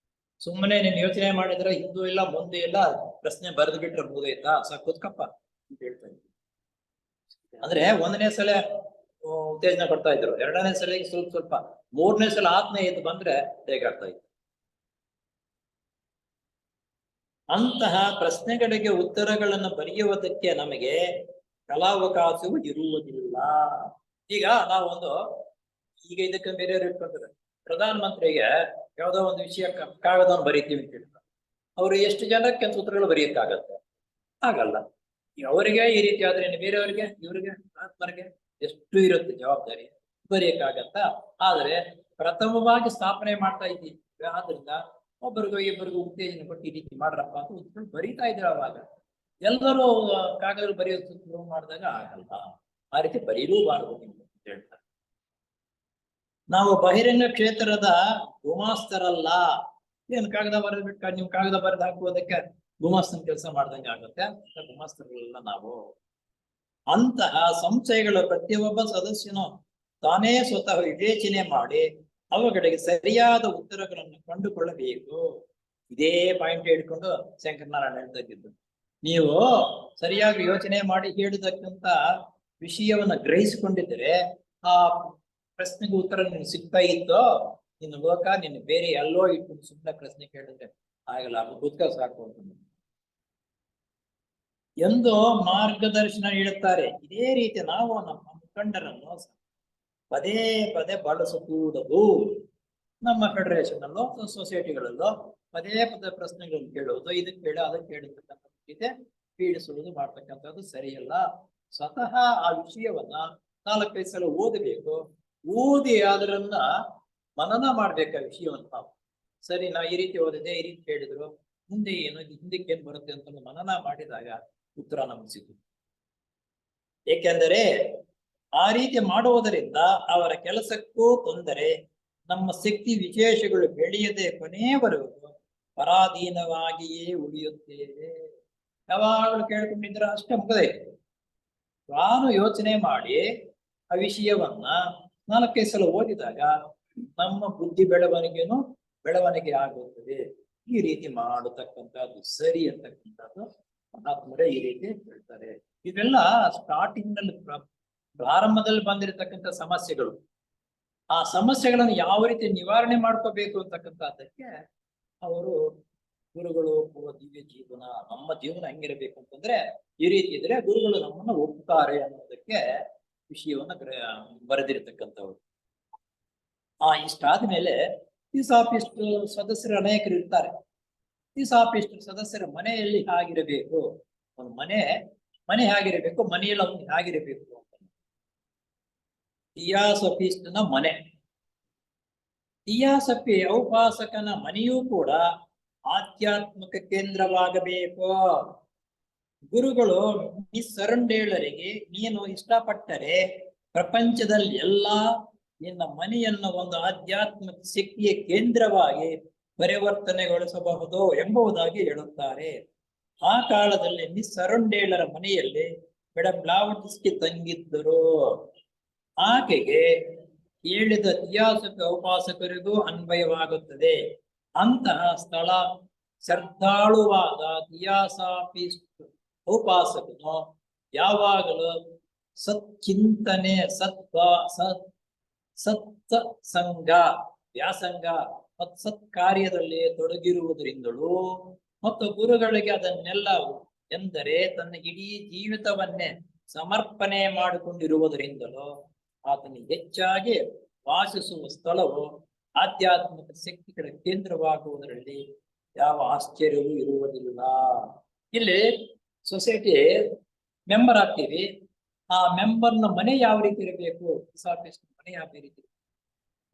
ಸುಮ್ಮನೆ ನೀನು ಯೋಚನೆ ಮಾಡಿದ್ರೆ ಹಿಂದೂ ಇಲ್ಲ ಮುಂದೆ ಇಲ್ಲ, ಪ್ರಶ್ನೆ ಬರೆದು ಬಿಟ್ರೆ ಮುಗಿದೈತಾ, ಕೂತ್ಕಪ್ಪ ಅಂತ ಹೇಳ್ತಾ ಇದ್ರು. ಅಂದ್ರೆ 1ನೇ ಸಲ ಉತ್ತೇಜನ ಕೊಡ್ತಾ ಇದ್ರು, 2ನೇ ಸಲ ಸ್ವಲ್ಪ, 3ನೇ ಸಲ ಆತ್ಮ ಎದ್ದು ಬಂದ್ರೆ ಹೇಗಾಗ್ತಾ ಇತ್ತು. ಅಂತಹ ಪ್ರಶ್ನೆಗಳಿಗೆ ಉತ್ತರಗಳನ್ನು ಬರೆಯುವುದಕ್ಕೆ ನಮಗೆ ಕಲಾವಕಾಶವು ಇರುವುದಿಲ್ಲ. ಈಗ ನಾವೊಂದು ಈಗ ಇದಕ್ಕೆ ಬೇರೆಯವ್ರು ಇಟ್ಕೊಂತಾರೆ, ಪ್ರಧಾನ ಮಂತ್ರಿಗೆ ಯಾವುದೋ ಒಂದು ವಿಷಯ ಕಾಗದವನ್ನು ಬರೀತೀವಿ ಅಂತ ಹೇಳ್ತಾರೆ. ಅವರು ಎಷ್ಟು ಜನಕ್ಕೆ ಸೂತ್ರಗಳು ಬರೆಯಕ್ಕಾಗತ್ತೆ? ಆಗಲ್ಲ. ಅವರಿಗೆ ಈ ರೀತಿ ಆದ್ರೆ ಇನ್ನು ಬೇರೆಯವರಿಗೆ, ಇವರಿಗೆ, ಆತ್ಮರಿಗೆ ಎಷ್ಟು ಇರುತ್ತೆ ಜವಾಬ್ದಾರಿ, ಬರೆಯಕ್ಕಾಗತ್ತ? ಆದ್ರೆ ಪ್ರಥಮವಾಗಿ ಸ್ಥಾಪನೆ ಮಾಡ್ತಾ ಇದ್ದೀವಿ, ಆದ್ರಿಂದ ಒಬ್ಬರಿಗೂ ಇಬ್ಬರಿಗೂ ಉತ್ತೇಜನ ಕೊಟ್ಟು ಈ ರೀತಿ ಮಾಡ್ರಪ್ಪ ಅಂತ ಉತ್ಕೊಂಡು ಬರೀತಾ ಇದ್ರು. ಅವಾಗ ಎಲ್ಲರೂ ಕಾಗದ ಬರೆಯೋದು ಮಾಡಿದಾಗ ಆಗಲ್ಲ. ಆ ರೀತಿ ಬರೀಲೂಬಾರದು ಅಂತ ಹೇಳ್ತಾರೆ. ನಾವು ಬಹಿರಂಗ ಕ್ಷೇತ್ರದ ಗುಮಾಸ್ತರಲ್ಲ. ಏನ್ ಕಾಗದ ಬರೆದು ಬಿಟ್ಟು ನೀವು ಕಾಗದ ಬರೆದು ಹಾಕುವುದಕ್ಕೆ ಗುಮಾಸ್ತನ ಕೆಲಸ ಮಾಡ್ದಂಗೆ ಆಗುತ್ತೆ, ಗುಮಾಸ್ತರಲ್ಲ ನಾವು. ಅಂತಹ ಸಂಶಯಗಳ ಪ್ರತಿಯೊಬ್ಬ ಸದಸ್ಯನು ತಾನೇ ಸ್ವತಃ ವಿವೇಚನೆ ಮಾಡಿ ಅವುಗಳಿಗೆ ಸರಿಯಾದ ಉತ್ತರಗಳನ್ನು ಕಂಡುಕೊಳ್ಳಬೇಕು. ಇದೇ ಪಾಯಿಂಟ್ ಹಿಡ್ಕೊಂಡು ಶಂಕರನಾರಾಯಣ ಹೇಳ್ತಾ ಇದ್ದಿದ್ದು, ನೀವು ಸರಿಯಾಗಿ ಯೋಚನೆ ಮಾಡಿ ಹೇಳಿದಕ್ಕಂತ ವಿಷಯವನ್ನ ಗ್ರಹಿಸಿಕೊಂಡಿದ್ದರೆ ಆ ಪ್ರಶ್ನೆಗೆ ಉತ್ತರ ನಿನ್ಗೆ ಸಿಗ್ತಾ ಇತ್ತೋ, ನಿನ್ನ ಲೋಕ ನಿನ್ನ ಬೇರೆ ಎಲ್ಲೋ ಇಟ್ಕೊಂಡು ಸುಮ್ಮನೆ ಪ್ರಶ್ನೆ ಕೇಳಿದ್ರೆ ಆಗಲ್ಲ, ಕೂತ್ಕ ಸಾಕು ಅಂತ ಎಂದು ಮಾರ್ಗದರ್ಶನ ನೀಡುತ್ತಾರೆ. ಇದೇ ರೀತಿ ನಾವು ನಮ್ಮ ಮುಖಂಡರನ್ನು ಪದೇ ಪದೇ ಬಳಸಕೂಡದು. ನಮ್ಮ ಫೆಡರೇಷನ್ ಅಲ್ಲೋ ಸೊಸೈಟಿಗಳಲ್ಲೋ ಪದೇ ಪದೇ ಪ್ರಶ್ನೆಗಳನ್ನು ಕೇಳುವುದು, ಇದಕ್ಕೆ ಕೇಳಿ ಅದಕ್ಕೆ ಕೇಳಿರ್ತಕ್ಕಂಥ ಪೀಡಿಸುವುದು ಮಾಡ್ತಕ್ಕಂಥದ್ದು ಸರಿಯಲ್ಲ. ಸ್ವತಃ ಆ ವಿಷಯವನ್ನ 4-5 ಸಲ ಓದಬೇಕು. ಓದಿ ಅದರನ್ನ ಮನನ ಮಾಡ್ಬೇಕು ಆ ವಿಷಯವನ್ನು ನಾವು. ಸರಿ, ನಾ ಈ ರೀತಿ ಓದಿದೆ, ಈ ರೀತಿ ಹೇಳಿದ್ರು, ಮುಂದೆ ಏನು, ಹಿಂದಕ್ಕೆ ಏನ್ ಬರುತ್ತೆ ಅಂತ ಮನನ ಮಾಡಿದಾಗ ಉತ್ತರ ನಮ್ಗೆ ಸಿಗುತ್ತೆ. ಏಕೆಂದರೆ ಆ ರೀತಿ ಮಾಡುವುದರಿಂದ ಅವರ ಕೆಲಸಕ್ಕೂ ತೊಂದರೆ, ನಮ್ಮ ಶಕ್ತಿ ವಿಶೇಷಗಳು ಬೆಳೆಯದೆ ಕೊನೆಯವರೆಗೂ ಪರಾಧೀನವಾಗಿಯೇ ಉಳಿಯುತ್ತೇವೆ. ಯಾವಾಗಲೂ ಕೇಳ್ಕೊಂಡಿದ್ರೆ ಅಷ್ಟೇ ಮುಗದೈತೆ. ನಾನು ಯೋಚನೆ ಮಾಡಿ ಆ ವಿಷಯವನ್ನ 4-5 ಸಲ ಓದಿದಾಗ ನಮ್ಮ ಬುದ್ಧಿ ಬೆಳವಣಿಗೆ ಆಗುತ್ತದೆ. ಈ ರೀತಿ ಮಾಡತಕ್ಕಂಥದ್ದು ಸರಿ ಅಂತಕ್ಕಂಥದ್ದು ಮಹಾತ್ಮರೇ ಈ ರೀತಿ ಹೇಳ್ತಾರೆ. ಇವೆಲ್ಲ ಸ್ಟಾರ್ಟಿಂಗ್ ನಲ್ಲಿ ಪ್ರಾರಂಭದಲ್ಲಿ ಬಂದಿರತಕ್ಕಂಥ ಸಮಸ್ಯೆಗಳು. ಆ ಸಮಸ್ಯೆಗಳನ್ನು ಯಾವ ರೀತಿ ನಿವಾರಣೆ ಮಾಡ್ಕೋಬೇಕು ಅಂತಕ್ಕಂಥದ್ದಕ್ಕೆ ಅವರು ಗುರುಗಳು ದಿವ್ಯ ಜೀವನ, ನಮ್ಮ ಜೀವನ ಹೆಂಗಿರಬೇಕು ಅಂತಂದ್ರೆ ಈ ರೀತಿ ಇದ್ರೆ ಗುರುಗಳು ನಮ್ಮನ್ನ ಒಪ್ಪುತ್ತಾರೆ ಅನ್ನೋದಕ್ಕೆ ವಿಷಯವನ್ನ ಬರೆದಿರ್ತಕ್ಕಂಥವ್ರು. ಇಷ್ಟಾದ್ಮೇಲೆ ಈ ಸಾಪಿಸ್ಟ್ ಸದಸ್ಯರು ಅನೇಕರು ಇರ್ತಾರೆ. ಈ ಸಾಪಿಸ್ಟ್ ಸದಸ್ಯರ ಮನೆಯಲ್ಲಿ ಹಾಗಿರಬೇಕು, ಒಂದು ಮನೆ ಹೇಗಿರಬೇಕು, ಮನೆಯಲ್ಲಿ ಅವನು ಹೇಗಿರಬೇಕು ಅಂತ. ಥಿಯಾಸಫಿಸ್ಟ್ನ ಮನೆ, ಥಿಯಾಸಫಿ ಔಪಾಸಕನ ಮನೆಯೂ ಕೂಡ ಆಧ್ಯಾತ್ಮಿಕ ಕೇಂದ್ರವಾಗಬೇಕು. ಗುರುಗಳು ನಿಸ್ಸರಂಡೇಳರಿಗೆ ನೀನು ಇಷ್ಟಪಟ್ಟರೆ ಪ್ರಪಂಚದಲ್ಲಿ ಎಲ್ಲಾ ನಿನ್ನ ಮನೆಯನ್ನು ಒಂದು ಆಧ್ಯಾತ್ಮಿಕ ಶಕ್ತಿಯ ಕೇಂದ್ರವಾಗಿ ಪರಿವರ್ತನೆಗೊಳಿಸಬಹುದು ಎಂಬುದಾಗಿ ಹೇಳುತ್ತಾರೆ. ಆ ಕಾಲದಲ್ಲಿ ನಿಸ್ಸರಂಡೇಳರ ಮನೆಯಲ್ಲಿ ಮೇಡಮ್ ಬ್ಲಾವಟಿಸ್ಗೆ ತಂಗಿದ್ದರು. ಆಕೆಗೆ ಹೇಳಿದ ಥಿಯಾಸಫಿ ಉಪಾಸಕರಿಗೂ ಅನ್ವಯವಾಗುತ್ತದೆ. ಅಂತಹ ಸ್ಥಳ ಶ್ರದ್ಧಾಳುವಾದ ಥಿಯಾಸಫಿಸ್ಟ್ ಉಪಾಸಕನು ಯಾವಾಗಲೂ ಸಚ್ಚಿಂತನೆ, ಸತ್ಸಂಗ, ವ್ಯಾಸಂಗ ಮತ್ತು ಸತ್ಕಾರ್ಯದಲ್ಲಿ ತೊಡಗಿರುವುದರಿಂದಲೂ ಮತ್ತು ಗುರುಗಳಿಗೆ ಅದನ್ನೆಲ್ಲ ಎಂದರೆ ತನ್ನ ಇಡೀ ಜೀವಿತವನ್ನೇ ಸಮರ್ಪಣೆ ಮಾಡಿಕೊಂಡಿರುವುದರಿಂದಲೂ ಆತನಿಗೆ ಹೆಚ್ಚಾಗಿ ವಾಸಿಸುವ ಸ್ಥಳವು ಆಧ್ಯಾತ್ಮಿಕ ಶಕ್ತಿಗಳ ಕೇಂದ್ರವಾಗುವುದರಲ್ಲಿ ಯಾವ ಆಶ್ಚರ್ಯವೂ ಇರುವುದಿಲ್ಲ. ಇಲ್ಲಿ ಸೊಸೈಟಿ ಮೆಂಬರ್ ಆಗ್ತೀವಿ, ಆ ಮೆಂಬರ್ನ ಮನೆ ಯಾವ ರೀತಿ ಇರಬೇಕು, ಮನೆ ಯಾವ ರೀತಿ,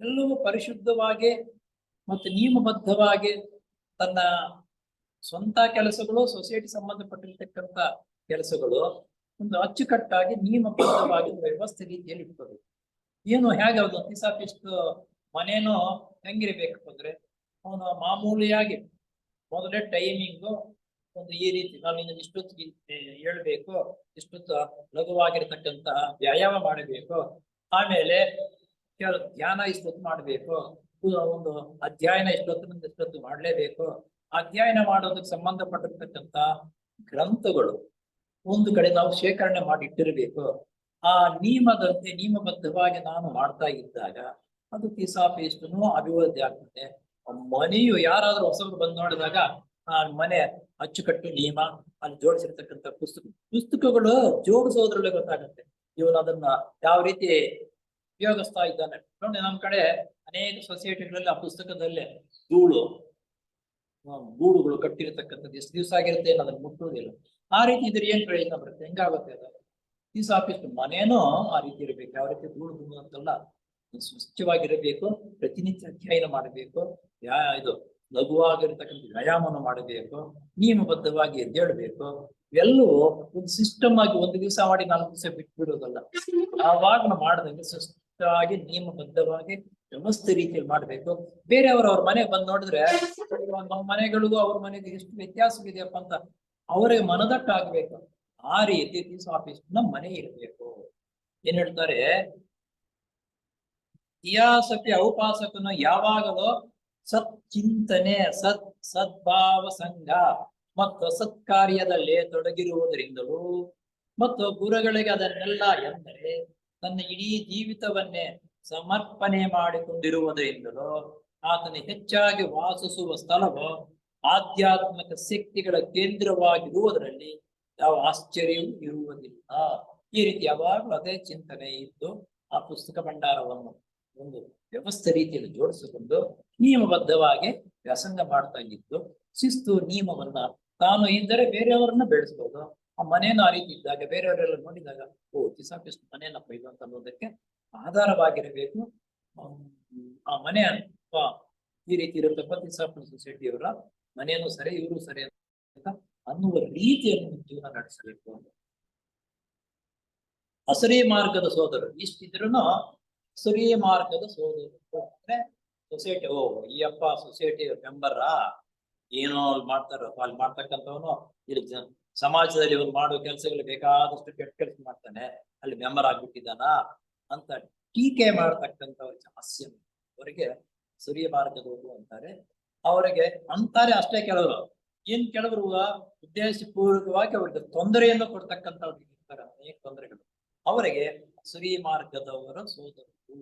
ಎಲ್ಲವೂ ಪರಿಶುದ್ಧವಾಗಿ ಮತ್ತು ನಿಯಮಬದ್ಧವಾಗಿ ತನ್ನ ಸ್ವಂತ ಕೆಲಸಗಳು, ಸೊಸೈಟಿ ಸಂಬಂಧಪಟ್ಟಿರ್ತಕ್ಕಂಥ ಕೆಲಸಗಳು ಒಂದು ಅಚ್ಚುಕಟ್ಟಾಗಿ ನಿಯಮಬದ್ಧವಾಗಿ ವ್ಯವಸ್ಥೆ ರೀತಿಯಲ್ಲಿ ಇಟ್ಕೋಬೇಕು. ಏನು ಹೇಗೆ ಥಿಯಾಸಫಿಸ್ಟ್ ಮನೇನು ಹೆಂಗಿರ್ಬೇಕು ಅಂದ್ರೆ, ಅವನು ಮಾಮೂಲಿಯಾಗಿ ಮೊದಲೇ ಟೈಮಿಂಗು ಒಂದು ಈ ರೀತಿ ನಾನು ಇಷ್ಟೊತ್ತಿಗೆ ಹೇಳ್ಬೇಕು, ಇಷ್ಟೊತ್ತು ಲಘುವಾಗಿರ್ತಕ್ಕಂತಹ ವ್ಯಾಯಾಮ ಮಾಡಬೇಕು, ಆಮೇಲೆ ಧ್ಯಾನ ಇಷ್ಟೊತ್ತು ಮಾಡಬೇಕು, ಒಂದು ಅಧ್ಯಯನ ಇಷ್ಟೊತ್ತು ಮಾಡಲೇಬೇಕು. ಅಧ್ಯಯನ ಮಾಡೋದಕ್ಕೆ ಸಂಬಂಧಪಟ್ಟಿರ್ತಕ್ಕಂಥ ಗ್ರಂಥಗಳು ಒಂದು ಕಡೆ ನಾವು ಶೇಖರಣೆ ಮಾಡಿ ಇಟ್ಟಿರಬೇಕು. ಆ ನಿಯಮದಂತೆ ನಿಯಮಬದ್ಧವಾಗಿ ನಾನು ಮಾಡ್ತಾ ಇದ್ದಾಗ ಅದು ಥಿಯಾಸಫಿಸ್ಟ್ನು ಅಭಿವೃದ್ಧಿ ಆಗ್ತದೆ. ಮನೆಯು ಯಾರಾದ್ರೂ ಹೊಸಬ್ರು ಬಂದು ನೋಡಿದಾಗ ಆ ಮನೆ ಅಚ್ಚುಕಟ್ಟು ನಿಯಮ, ಅಲ್ಲಿ ಜೋಡಿಸಿರ್ತಕ್ಕಂಥ ಪುಸ್ತಕಗಳು ಜೋಡಿಸೋದ್ರಲ್ಲೇ ಗೊತ್ತಾಗುತ್ತೆ ಇವನು ಅದನ್ನ ಯಾವ ರೀತಿ ಉಪಯೋಗಿಸ್ತಾ ಇದ್ದಾನೆ. ನೋಡಿ, ನಮ್ಮ ಕಡೆ ಅನೇಕ ಸೊಸೈಟಿಗಳಲ್ಲಿ ಆ ಪುಸ್ತಕದಲ್ಲೇ ಗೂಡುಗಳು ಕಟ್ಟಿರತಕ್ಕಂಥದ್ದು ಎಷ್ಟು ದಿವಸ ಆಗಿರುತ್ತೆ ಅದನ್ನ ಮುಟ್ಟುವುದಿಲ್ಲ. ಆ ರೀತಿ ಇದ್ರೆ ಏನ್ ಪ್ರಯೋಜನ ಬರುತ್ತೆ, ಹೆಂಗಾಗುತ್ತೆ ಅದು? ಥಿಯಾಸಫಿಸ್ಟ್ ಮನೇನೂ ಆ ರೀತಿ ಇರಬೇಕು. ಯಾವ ರೀತಿ ಗೂಡು ಅಂತಲ್ಲ, ಸ್ವಚ್ಛವಾಗಿರಬೇಕು, ಪ್ರತಿನಿತ್ಯ ಅಧ್ಯಯನ ಮಾಡಬೇಕು, ಇದು ಲಘುವಾಗಿರ್ತಕ್ಕಂಥ ವ್ಯಾಯಾಮನ ಮಾಡಬೇಕು, ನಿಯಮಬದ್ಧವಾಗಿ ಎದ್ದೇಳಬೇಕು. ಇವೆಲ್ಲವೂ ಒಂದು ಸಿಸ್ಟಮ್ ಆಗಿ ಒಂದು ದಿವಸ ಮಾಡಿ 4 ದಿವಸ ಬಿಟ್ಟು ಬಿಡೋದಲ್ಲ. ಆವಾಗ ಮಾಡದಂಗೆ ಶಿಸ್ತಾಗಿ ನಿಯಮಬದ್ಧವಾಗಿ ವ್ಯವಸ್ಥೆ ರೀತಿಯಲ್ಲಿ ಮಾಡ್ಬೇಕು. ಬೇರೆಯವ್ರ ಮನೆಗೆ ಬಂದು ನೋಡಿದ್ರೆ ನಮ್ಮ ಮನೆಗಳಿಗೂ ಅವ್ರ ಮನೆಗೆ ಎಷ್ಟು ವ್ಯತ್ಯಾಸವಿದೆಯಪ್ಪ ಅಂತ ಅವರಿಗೆ ಮನದಟ್ಟಾಗ್ಬೇಕು. ಆ ರೀತಿ ಥಿಯಾಸಫಿಸ್ಟ್ನ ಮನೆ ಇರಬೇಕು. ಏನ್ ಹೇಳ್ತಾರೆ, ಥಿಯಾಸಫಿ ಔಪಾಸಕನು ಯಾವಾಗಲೂ ಸಚ್ಚಿಂತನೆ, ಸದ್ಭಾವ ಸಂಘ ಮತ್ತು ಸತ್ಕಾರ್ಯದಲ್ಲಿ ತೊಡಗಿರುವುದರಿಂದಲೂ ಮತ್ತು ಗುರುಗಳಿಗೆ ಅದನ್ನೆಲ್ಲ ಎಂದರೆ ತನ್ನ ಇಡೀ ಜೀವಿತವನ್ನೇ ಸಮರ್ಪಣೆ ಮಾಡಿಕೊಂಡಿರುವುದರಿಂದಲೂ ಆತನ ಹೆಚ್ಚಾಗಿ ವಾಸಿಸುವ ಸ್ಥಳವು ಆಧ್ಯಾತ್ಮಿಕ ಶಕ್ತಿಗಳ ಕೇಂದ್ರವಾಗಿರುವುದರಲ್ಲಿ ಯಾವ ಆಶ್ಚರ್ಯವೂ ಇರುವುದಿಲ್ಲ. ಈ ರೀತಿ ಯಾವಾಗಲೂ ಅದೇ ಚಿಂತನೆ ಇದ್ದು ಆ ಪುಸ್ತಕ ಭಂಡಾರವನ್ನು ಒಂದು ವ್ಯವಸ್ಥೆ ರೀತಿಯಲ್ಲಿ ಜೋಡಿಸಿಕೊಂಡು ನಿಯಮಬದ್ಧವಾಗಿ ವ್ಯಾಸಂಗ ಮಾಡ್ತಾ ಇದ್ದು ಶಿಸ್ತು ನಿಯಮವನ್ನ ತಾನು ಇದ್ದರೆ ಬೇರೆಯವರನ್ನ ಬೆಳೆಸ್ಬೋದು. ಆ ಮನೇನು ಆ ರೀತಿ ಇದ್ದಾಗ ಬೇರೆಯವರೆಲ್ಲ ನೋಡಿದಾಗ ಥಿಯಾಸಫಿಸ್ಟ್ ಮನೆಯನ್ನಪ್ಪ ಇದು ಅಂತ ಅನ್ನೋದಕ್ಕೆ ಆಧಾರವಾಗಿರಬೇಕು. ಆ ಮನೆ ಈ ರೀತಿ ಇರತಕ್ಕ ಥಿಯಾಸಫಿಸ್ಟ್ ಸೊಸೈಟಿಯವರ ಮನೆಯನ್ನು ಸರಿ, ಇವರು ಸರಿ ಅಂತ ಅನ್ನುವ ರೀತಿಯನ್ನು ಜೀವನ ನಡೆಸಬೇಕು. ಹಸರಿ ಮಾರ್ಗದ ಸೋದರರು ಇಷ್ಟಿದ್ರೂ ಹಸರಿ ಮಾರ್ಗದ ಸೋದರರು ಅಂದ್ರೆ ಸೊಸೈಟಿ, ಈ ಅಪ್ಪ ಸೊಸೈಟಿ ಮೆಂಬರಾ, ಏನೋ ಅಲ್ಲಿ ಮಾಡ್ತಾರೋ ಅಲ್ಲಿ ಮಾಡ್ತಕ್ಕಂಥವನು ಇಲ್ಲಿ ಸಮಾಜದಲ್ಲಿ ಇವ್ರು ಮಾಡುವ ಕೆಲಸಗಳು ಬೇಕಾದಷ್ಟು ಕೆಟ್ಟ ಕೆಲಸ ಮಾಡ್ತಾನೆ, ಅಲ್ಲಿ ಮೆಂಬರ್ ಆಗ್ಬಿಟ್ಟಿದ್ದಾನ ಅಂತ ಟೀಕೆ ಮಾಡ್ತಕ್ಕಂಥವ್ರ ಹಾಸ್ಯ ಅವರಿಗೆ ಹಸರಿ ಮಾರ್ಗದವರು ಅಂತಾರೆ. ಅವರಿಗೆ ಅಂತಾರೆ ಅಷ್ಟೇ. ಕೆಲವರು ಉದ್ದೇಶಪೂರ್ವಕವಾಗಿ ಅವರಿಗೆ ತೊಂದರೆಯನ್ನು ಕೊಡ್ತಕ್ಕಂಥವ್ರು ಇರ್ತಾರೆ, ಅನೇಕ ತೊಂದರೆಗಳು. ಅವರಿಗೆ ಹಸರಿ ಮಾರ್ಗದವರ ಸೋದರರು.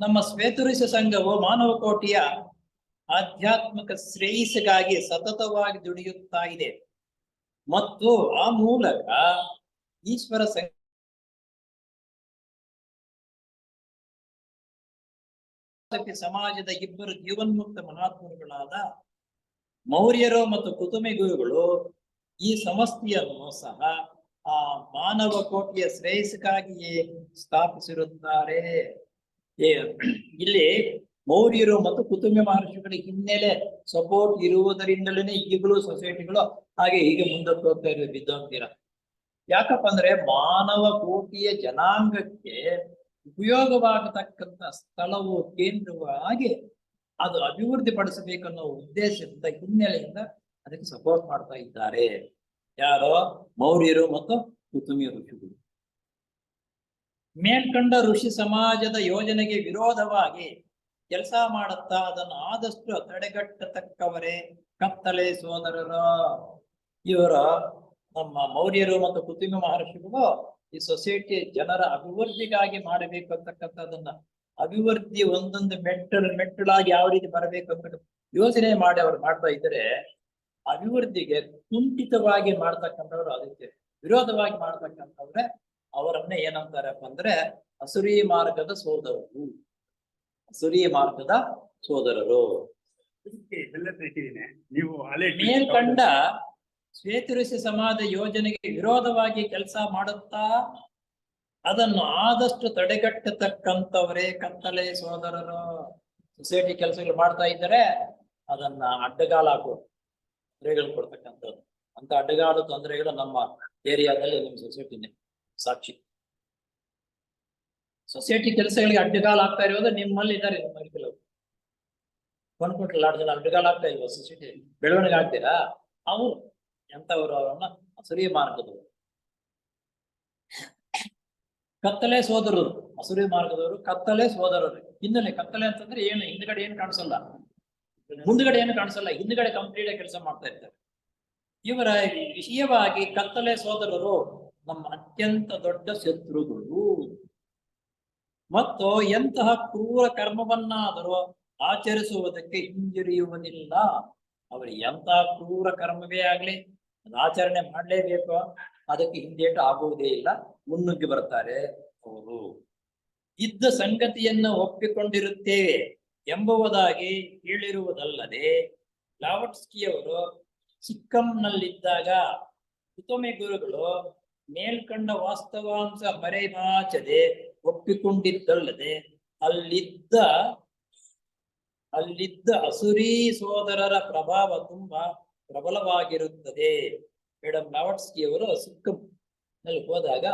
ನಮ್ಮ ಶ್ವೇತಋಷಿ ಸಂಘವು ಮಾನವ ಕೋಟಿಯ ಆಧ್ಯಾತ್ಮಿಕ ಶ್ರೇಯಸ್ಸಿಗಾಗಿ ಸತತವಾಗಿ ದುಡಿಯುತ್ತಾ ಇದೆ ಮತ್ತು ಆ ಮೂಲಕ ಈಶ್ವರ ಸಮಾಜದ ಇಬ್ಬರು ಜೀವನ್ಮುಕ್ತ ಮಹಾತ್ಮರುಗಳಾದ ಮೌರ್ಯರು ಮತ್ತು ಕುತುಮೆ ಗುರುಗಳು ಈ ಸಂಸ್ಥೆಯನ್ನು ಸಹ ಆ ಮಾನವ ಕೋಟಿಯ ಶ್ರೇಯಸ್ಸಿಗಾಗಿಯೇ ಸ್ಥಾಪಿಸಿರುತ್ತಾರೆ. ಇಲ್ಲಿ ಮೌರ್ಯರು ಮತ್ತು ಕುತುಂಬ ಮಹರ್ಷಿಗಳ ಹಿನ್ನೆಲೆ ಸಪೋರ್ಟ್ ಇರುವುದರಿಂದಲೇ ಈಗಲೂ ಸೊಸೈಟಿಗಳು ಹಾಗೆ ಹೀಗೆ ಮುಂದಕ್ಕೆ ಹೋಗ್ತಾ ಇರೋದು ಬಿದ್ದೋಗ್ತೀರ. ಯಾಕಪ್ಪ ಅಂದ್ರೆ ಮಾನವ ಕೋಟಿಯ ಜನಾಂಗಕ್ಕೆ ಉಪಯೋಗವಾಗತಕ್ಕಂತ ಸ್ಥಳವು ಕೇಂದ್ರವಾಗಿ ಅದು ಅಭಿವೃದ್ಧಿ ಪಡಿಸಬೇಕನ್ನೋ ಉದ್ದೇಶದಿಂದ ಹಿನ್ನೆಲೆಯಿಂದ ಅದಕ್ಕೆ ಸಪೋರ್ಟ್ ಮಾಡ್ತಾ ಇದ್ದಾರೆ. ಯಾರೋ ಮೌರ್ಯರು ಮತ್ತು ಕುತುಂಬ ಋಷಿಗಳು. ಮೇಲ್ಕಂಡ ಋಷಿ ಸಮಾಜದ ಯೋಜನೆಗೆ ವಿರೋಧವಾಗಿ ಕೆಲಸ ಮಾಡುತ್ತಾ ಅದನ್ನು ಆದಷ್ಟು ತಡೆಗಟ್ಟತಕ್ಕವರೇ ಕತ್ತಲೆ ಸೋದರರ. ಇವರ ನಮ್ಮ ಮೌರ್ಯರು ಮತ್ತು ಕುತುಂಬ ಮಹರ್ಷಿಗಳು ಈ ಸೊಸೈಟಿ ಜನರ ಅಭಿವೃದ್ಧಿಗಾಗಿ ಮಾಡಬೇಕು ಅಂತಕ್ಕಂಥದ್ದನ್ನ ಅಭಿವೃದ್ಧಿ ಒಂದೊಂದು ಮೆಟ್ಟಲಾಗಿ ಯಾವ ರೀತಿ ಬರಬೇಕು ಅಂತ ಯೋಚನೆ ಮಾಡಿ ಅವ್ರು ಮಾಡ್ತಾ ಇದ್ರೆ ಅಭಿವೃದ್ಧಿಗೆ ಕುಂಠಿತವಾಗಿ ಮಾಡ್ತಕ್ಕಂಥವ್ರು ಅದಕ್ಕೆ ವಿರೋಧವಾಗಿ ಮಾಡ್ತಕ್ಕಂಥವ್ರೆ ಅವರನ್ನೇ ಏನಂತಾರಪ್ಪ ಅಂದ್ರೆ ಅಸುರಿ ಮಾರ್ಗದ ಸೋದರರು. ಅಸುರಿ ಮಾರ್ಗದ ಸೋದರರು. ನೀವು ಮೇಲ್ಕಂಡ ಶ್ವೇತಋಷಿ ಸಮಾಜ ಯೋಜನೆಗೆ ವಿರೋಧವಾಗಿ ಕೆಲಸ ಮಾಡುತ್ತಾ ಅದನ್ನು ಆದಷ್ಟು ತಡೆಗಟ್ಟತಕ್ಕಂಥವರೇ ಕತ್ತಲೆ ಸೋದರರು. ಸೊಸೈಟಿ ಕೆಲಸಗಳು ಮಾಡ್ತಾ ಇದ್ದಾರೆ, ಅದನ್ನ ಅಡ್ಡಗಾಲ ಹಾಕುವ ತೊಂದರೆಗಳು ಕೊಡ್ತಕ್ಕಂಥದ್ದು. ಅಂತ ಅಡ್ಡಗಾಲು ತೊಂದರೆಗಳು ನಮ್ಮ ಏರಿಯಾದಲ್ಲಿ ನಿಮ್ಮ ಸೊಸೈಟಿನೇ ಸಾಕ್ಷಿ. ಸೊಸೈಟಿ ಕೆಲಸಗಳಿಗೆ ಅಡ್ಡಗಾಲ ಆಗ್ತಾ ಇರೋದು ನಿಮ್ಮಲ್ಲಿ ಇದ್ದಾರೆ. ನಿಮ್ಮ ಕೆಲವು ಕೊಂಡ್ಕೊಟ್ರಲ್ಲ 6 ಜನ ಅಡ್ಡಗಾಲ ಆಗ್ತಾ ಇಲ್ವ ಸೊಸೈಟಿ ಬೆಳವಣಿಗೆ ಆಗ್ತೀರಾ? ಅವರು ಎಂತವರು? ಅವರನ್ನ ಅಸುರಿ ಮಾರ್ಗದವರು, ಕತ್ತಲೆ ಸೋದರರು. ಅಸುರಿ ಮಾರ್ಗದವರು ಕತ್ತಲೆ ಸೋದರರು. ಹಿನ್ನೆಲೆ ಕತ್ತಲೆ ಅಂತಂದ್ರೆ ಏನು? ಹಿಂದ್ಗಡೆ ಏನು ಕಾಣಿಸಲ್ಲ, ಮುಂದ್ಗಡೆ ಏನು ಕಾಣಿಸಲ್ಲ, ಹಿಂದ್ಗಡೆ ಕಂಪ್ಲೀಟ್ ಕೆಲಸ ಮಾಡ್ತಾ ಇರ್ತಾರೆ. ಇವರ ವಿಷಯವಾಗಿ ಕತ್ತಲೆ ಸೋದರರು ನಮ್ಮ ಅತ್ಯಂತ ದೊಡ್ಡ ಶತ್ರುಗಳು ಮತ್ತು ಎಂತಹ ಕ್ರೂರ ಕರ್ಮವನ್ನಾದರೂ ಆಚರಿಸುವುದಕ್ಕೆ ಹಿಂಜರಿಯುವುದಿಲ್ಲ. ಅವರು ಎಂತಹ ಕ್ರೂರ ಕರ್ಮವೇ ಆಗ್ಲಿ ಅದು ಆಚರಣೆ ಮಾಡಲೇಬೇಕು, ಅದಕ್ಕೆ ಹಿಂದೇಟು ಆಗುವುದೇ ಇಲ್ಲ, ಮುನ್ನುಗ್ಗಿ ಬರ್ತಾರೆ ಅವರು. ಇದ್ದ ಸಂಗತಿಯನ್ನು ಒಪ್ಪಿಕೊಂಡಿರುತ್ತೇವೆ ಎಂಬುವುದಾಗಿ ಹೇಳಿರುವುದಲ್ಲದೆ ಲಾವಟ್ಸ್ಕಿಯವರು ಚಿಕ್ಕಂನಲ್ಲಿದ್ದಾಗ ಕುತುಮೆ ಗುರುಗಳು ಮೇಲ್ಕಂಡ ವಾಸ್ತವಾಂಶ ಮರೆಮಾಚದೆ ಒಪ್ಪಿಕೊಂಡಿದ್ದಲ್ಲದೆ ಅಲ್ಲಿದ್ದ ಅಸುರಿ ಸೋದರರ ಪ್ರಭಾವ ತುಂಬಾ ಪ್ರಬಲವಾಗಿರುತ್ತದೆ. ಮೇಡಮ್ ಲಾವಟ್ಸ್ಕಿಯವರು ಸಿಕ್ಕಂ ನಲ್ಲಿ ಹೋದಾಗ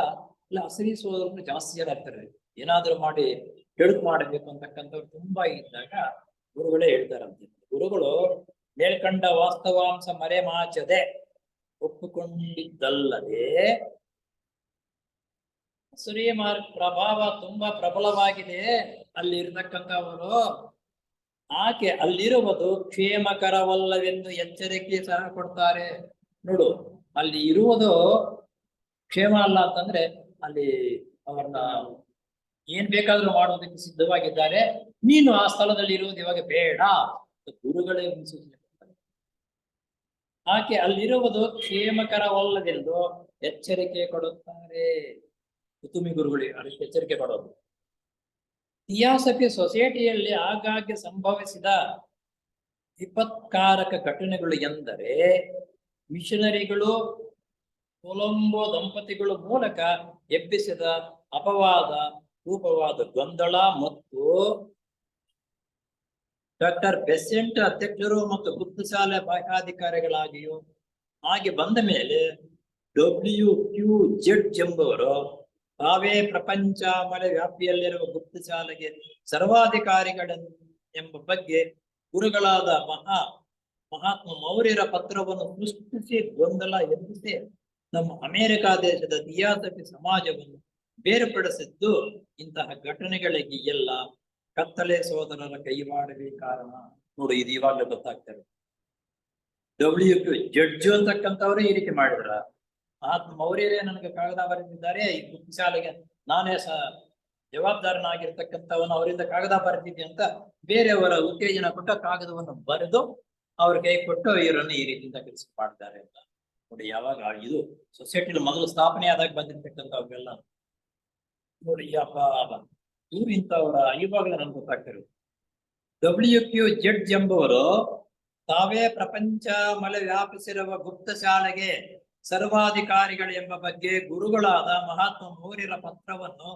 ಇಲ್ಲ ಅಸುರಿ ಸೋದರರು ಜಾಸ್ತಿ ಜನ ಇರ್ತಾರೆ, ಏನಾದ್ರೂ ಮಾಡಿ ಕೆಡುಕು ಮಾಡಬೇಕು ಅಂತಕ್ಕಂಥವ್ರು ತುಂಬಾ ಇದ್ದಾಗ ಗುರುಗಳೇ ಹೇಳ್ತಾರಂತೆ. ಗುರುಗಳು ಮೇಲ್ಕಂಡ ವಾಸ್ತವಾಂಶ ಮರೆಮಾಚದೆ ಒಪ್ಪಿಕೊಂಡಿದ್ದಲ್ಲದೆ ಅಸುರಿ ಪ್ರಭಾವ ತುಂಬಾ ಪ್ರಬಲವಾಗಿದೆ ಅಲ್ಲಿ ಇರತಕ್ಕಂಥವರು. ಆಕೆ ಅಲ್ಲಿರುವುದು ಕ್ಷೇಮಕರವಲ್ಲವೆಂದು ಎಚ್ಚರಿಕೆ ಸಹ ಕೊಡ್ತಾರೆ. ನೋಡು, ಅಲ್ಲಿ ಇರುವುದು ಕ್ಷೇಮ ಅಲ್ಲ ಅಂತಂದ್ರೆ ಅಲ್ಲಿ ಅವ್ರನ್ನ ಏನ್ ಬೇಕಾದ್ರೂ ಮಾಡುವುದಕ್ಕೆ ಸಿದ್ಧವಾಗಿದ್ದಾರೆ, ನೀನು ಆ ಸ್ಥಳದಲ್ಲಿ ಇರುವುದು ಇವಾಗ ಬೇಡ ಗುರುಗಳೇ ಸೂಚನೆ ಕೊಡ್ತಾರೆ. ಆಕೆ ಅಲ್ಲಿರುವುದು ಕ್ಷೇಮಕರವಲ್ಲವೆಂದು ಎಚ್ಚರಿಕೆ ಕೊಡುತ್ತಾರೆ. ಕುತುಮಿ ಗುರುಗಳು ಅದಕ್ಕೆ ಎಚ್ಚರಿಕೆ ಕೊಡೋದು. ಥಿಯಾಸಫಿ ಸೊಸೈಟಿಯಲ್ಲಿ ಆಗಾಗ್ಗೆ ಸಂಭವಿಸಿದ ವಿಪತ್ಕಾರಕ ಘಟನೆಗಳು ಎಂದರೆ ಮಿಷನರಿಗಳು ಕೊಲಂಬೋ ದಂಪತಿಗಳ ಮೂಲಕ ಎಬ್ಬಿಸಿದ ಅಪವಾದ ರೂಪವಾದ ಗೊಂದಲ ಮತ್ತು ಡಾಕ್ಟರ್ ಬೆಸೆಂಟ್ ಅಧ್ಯಕ್ಷರು ಮತ್ತು ಗುಪ್ತಶಾಲೆ ಬಾಹ್ಯಾಧಿಕಾರಿಗಳಾಗಿಯೂ ಹಾಗೆ ಬಂದ ಮೇಲೆ WQZ ಎಂಬುವರು ತಾವೇ ಪ್ರಪಂಚಮಯ ವ್ಯಾಪ್ತಿಯಲ್ಲಿರುವ ಗುಪ್ತಶಾಲೆಗೆ ಸರ್ವಾಧಿಕಾರಿಗಳ ಎಂಬ ಬಗ್ಗೆ ಗುರುಗಳಾದ ಮಹಾತ್ಮ ಮೌರ್ಯರ ಪತ್ರವನ್ನು ಸೃಷ್ಟಿಸಿ ಗೊಂದಲ ಎಬ್ಬಿಸಿ ನಮ್ಮ ಅಮೆರಿಕಾ ದೇಶದ ಥಿಯಾಸಫಿ ಸಮಾಜವನ್ನು ಬೇರ್ಪಡಿಸಿದ್ದು ಇಂತಹ ಘಟನೆಗಳಿಗೆ ಎಲ್ಲ ಕತ್ತಲೆ ಸೋದರರ ಕೈವಾಡವೇ ಕಾರಣ. ನೋಡಿ, ಇದು ಇವಾಗಲೇ ಗೊತ್ತಾಗ್ತದೆ. WQZ ಅಂತಕ್ಕಂಥವರೇ ಈ ರೀತಿ ಮಾಡಿದ್ರ. ಮಹಾತ್ಮ ಮೌರ್ಯರೇ ನನಗೆ ಕಾಗದ ಬರೆದಿದ್ದಾರೆ, ಈ ಗುಪ್ತಶಾಲೆಗೆ ನಾನೇ ಜವಾಬ್ದಾರನಾಗಿರ್ತಕ್ಕಂಥವನು, ಅವರಿಂದ ಕಾಗದ ಬರೆದಿದ್ದೆ ಅಂತ ಬೇರೆಯವರ ಉತ್ತೇಜನ ಕೊಟ್ಟ ಕಾಗದವನ್ನು ಬರೆದು ಅವ್ರ ಕೈ ಕೊಟ್ಟು ಇವರನ್ನು ಈ ರೀತಿಯಿಂದ ಕೆಲಸ ಮಾಡ್ತಾರೆ ಅಂತ. ನೋಡಿ, ಯಾವಾಗ ಇದು ಸೊಸೈಟಿಲಿ ಮೊದಲು ಸ್ಥಾಪನೆ ಆದಾಗ ಬಂದಿರ್ತಕ್ಕಂಥವೆಲ್ಲ ನೋಡಿ. ಇವ್ರು ಇಂಥವ್ರ ಇವಾಗಲೇ ನನ್ಗೆ ಗೊತ್ತಾಗ್ತಿರೋದು. WQ ಎಂಬುವರು ತಾವೇ ಪ್ರಪಂಚ ಮಲೆ ವ್ಯಾಪಿಸಿರುವ ಗುಪ್ತ ಶಾಲೆಗೆ ಸರ್ವಾಧಿಕಾರಿಗಳೆಂಬ ಬಗ್ಗೆ ಗುರುಗಳಾದ ಮಹಾತ್ಮ ಮೌರ್ಯರ ಪತ್ರವನ್ನು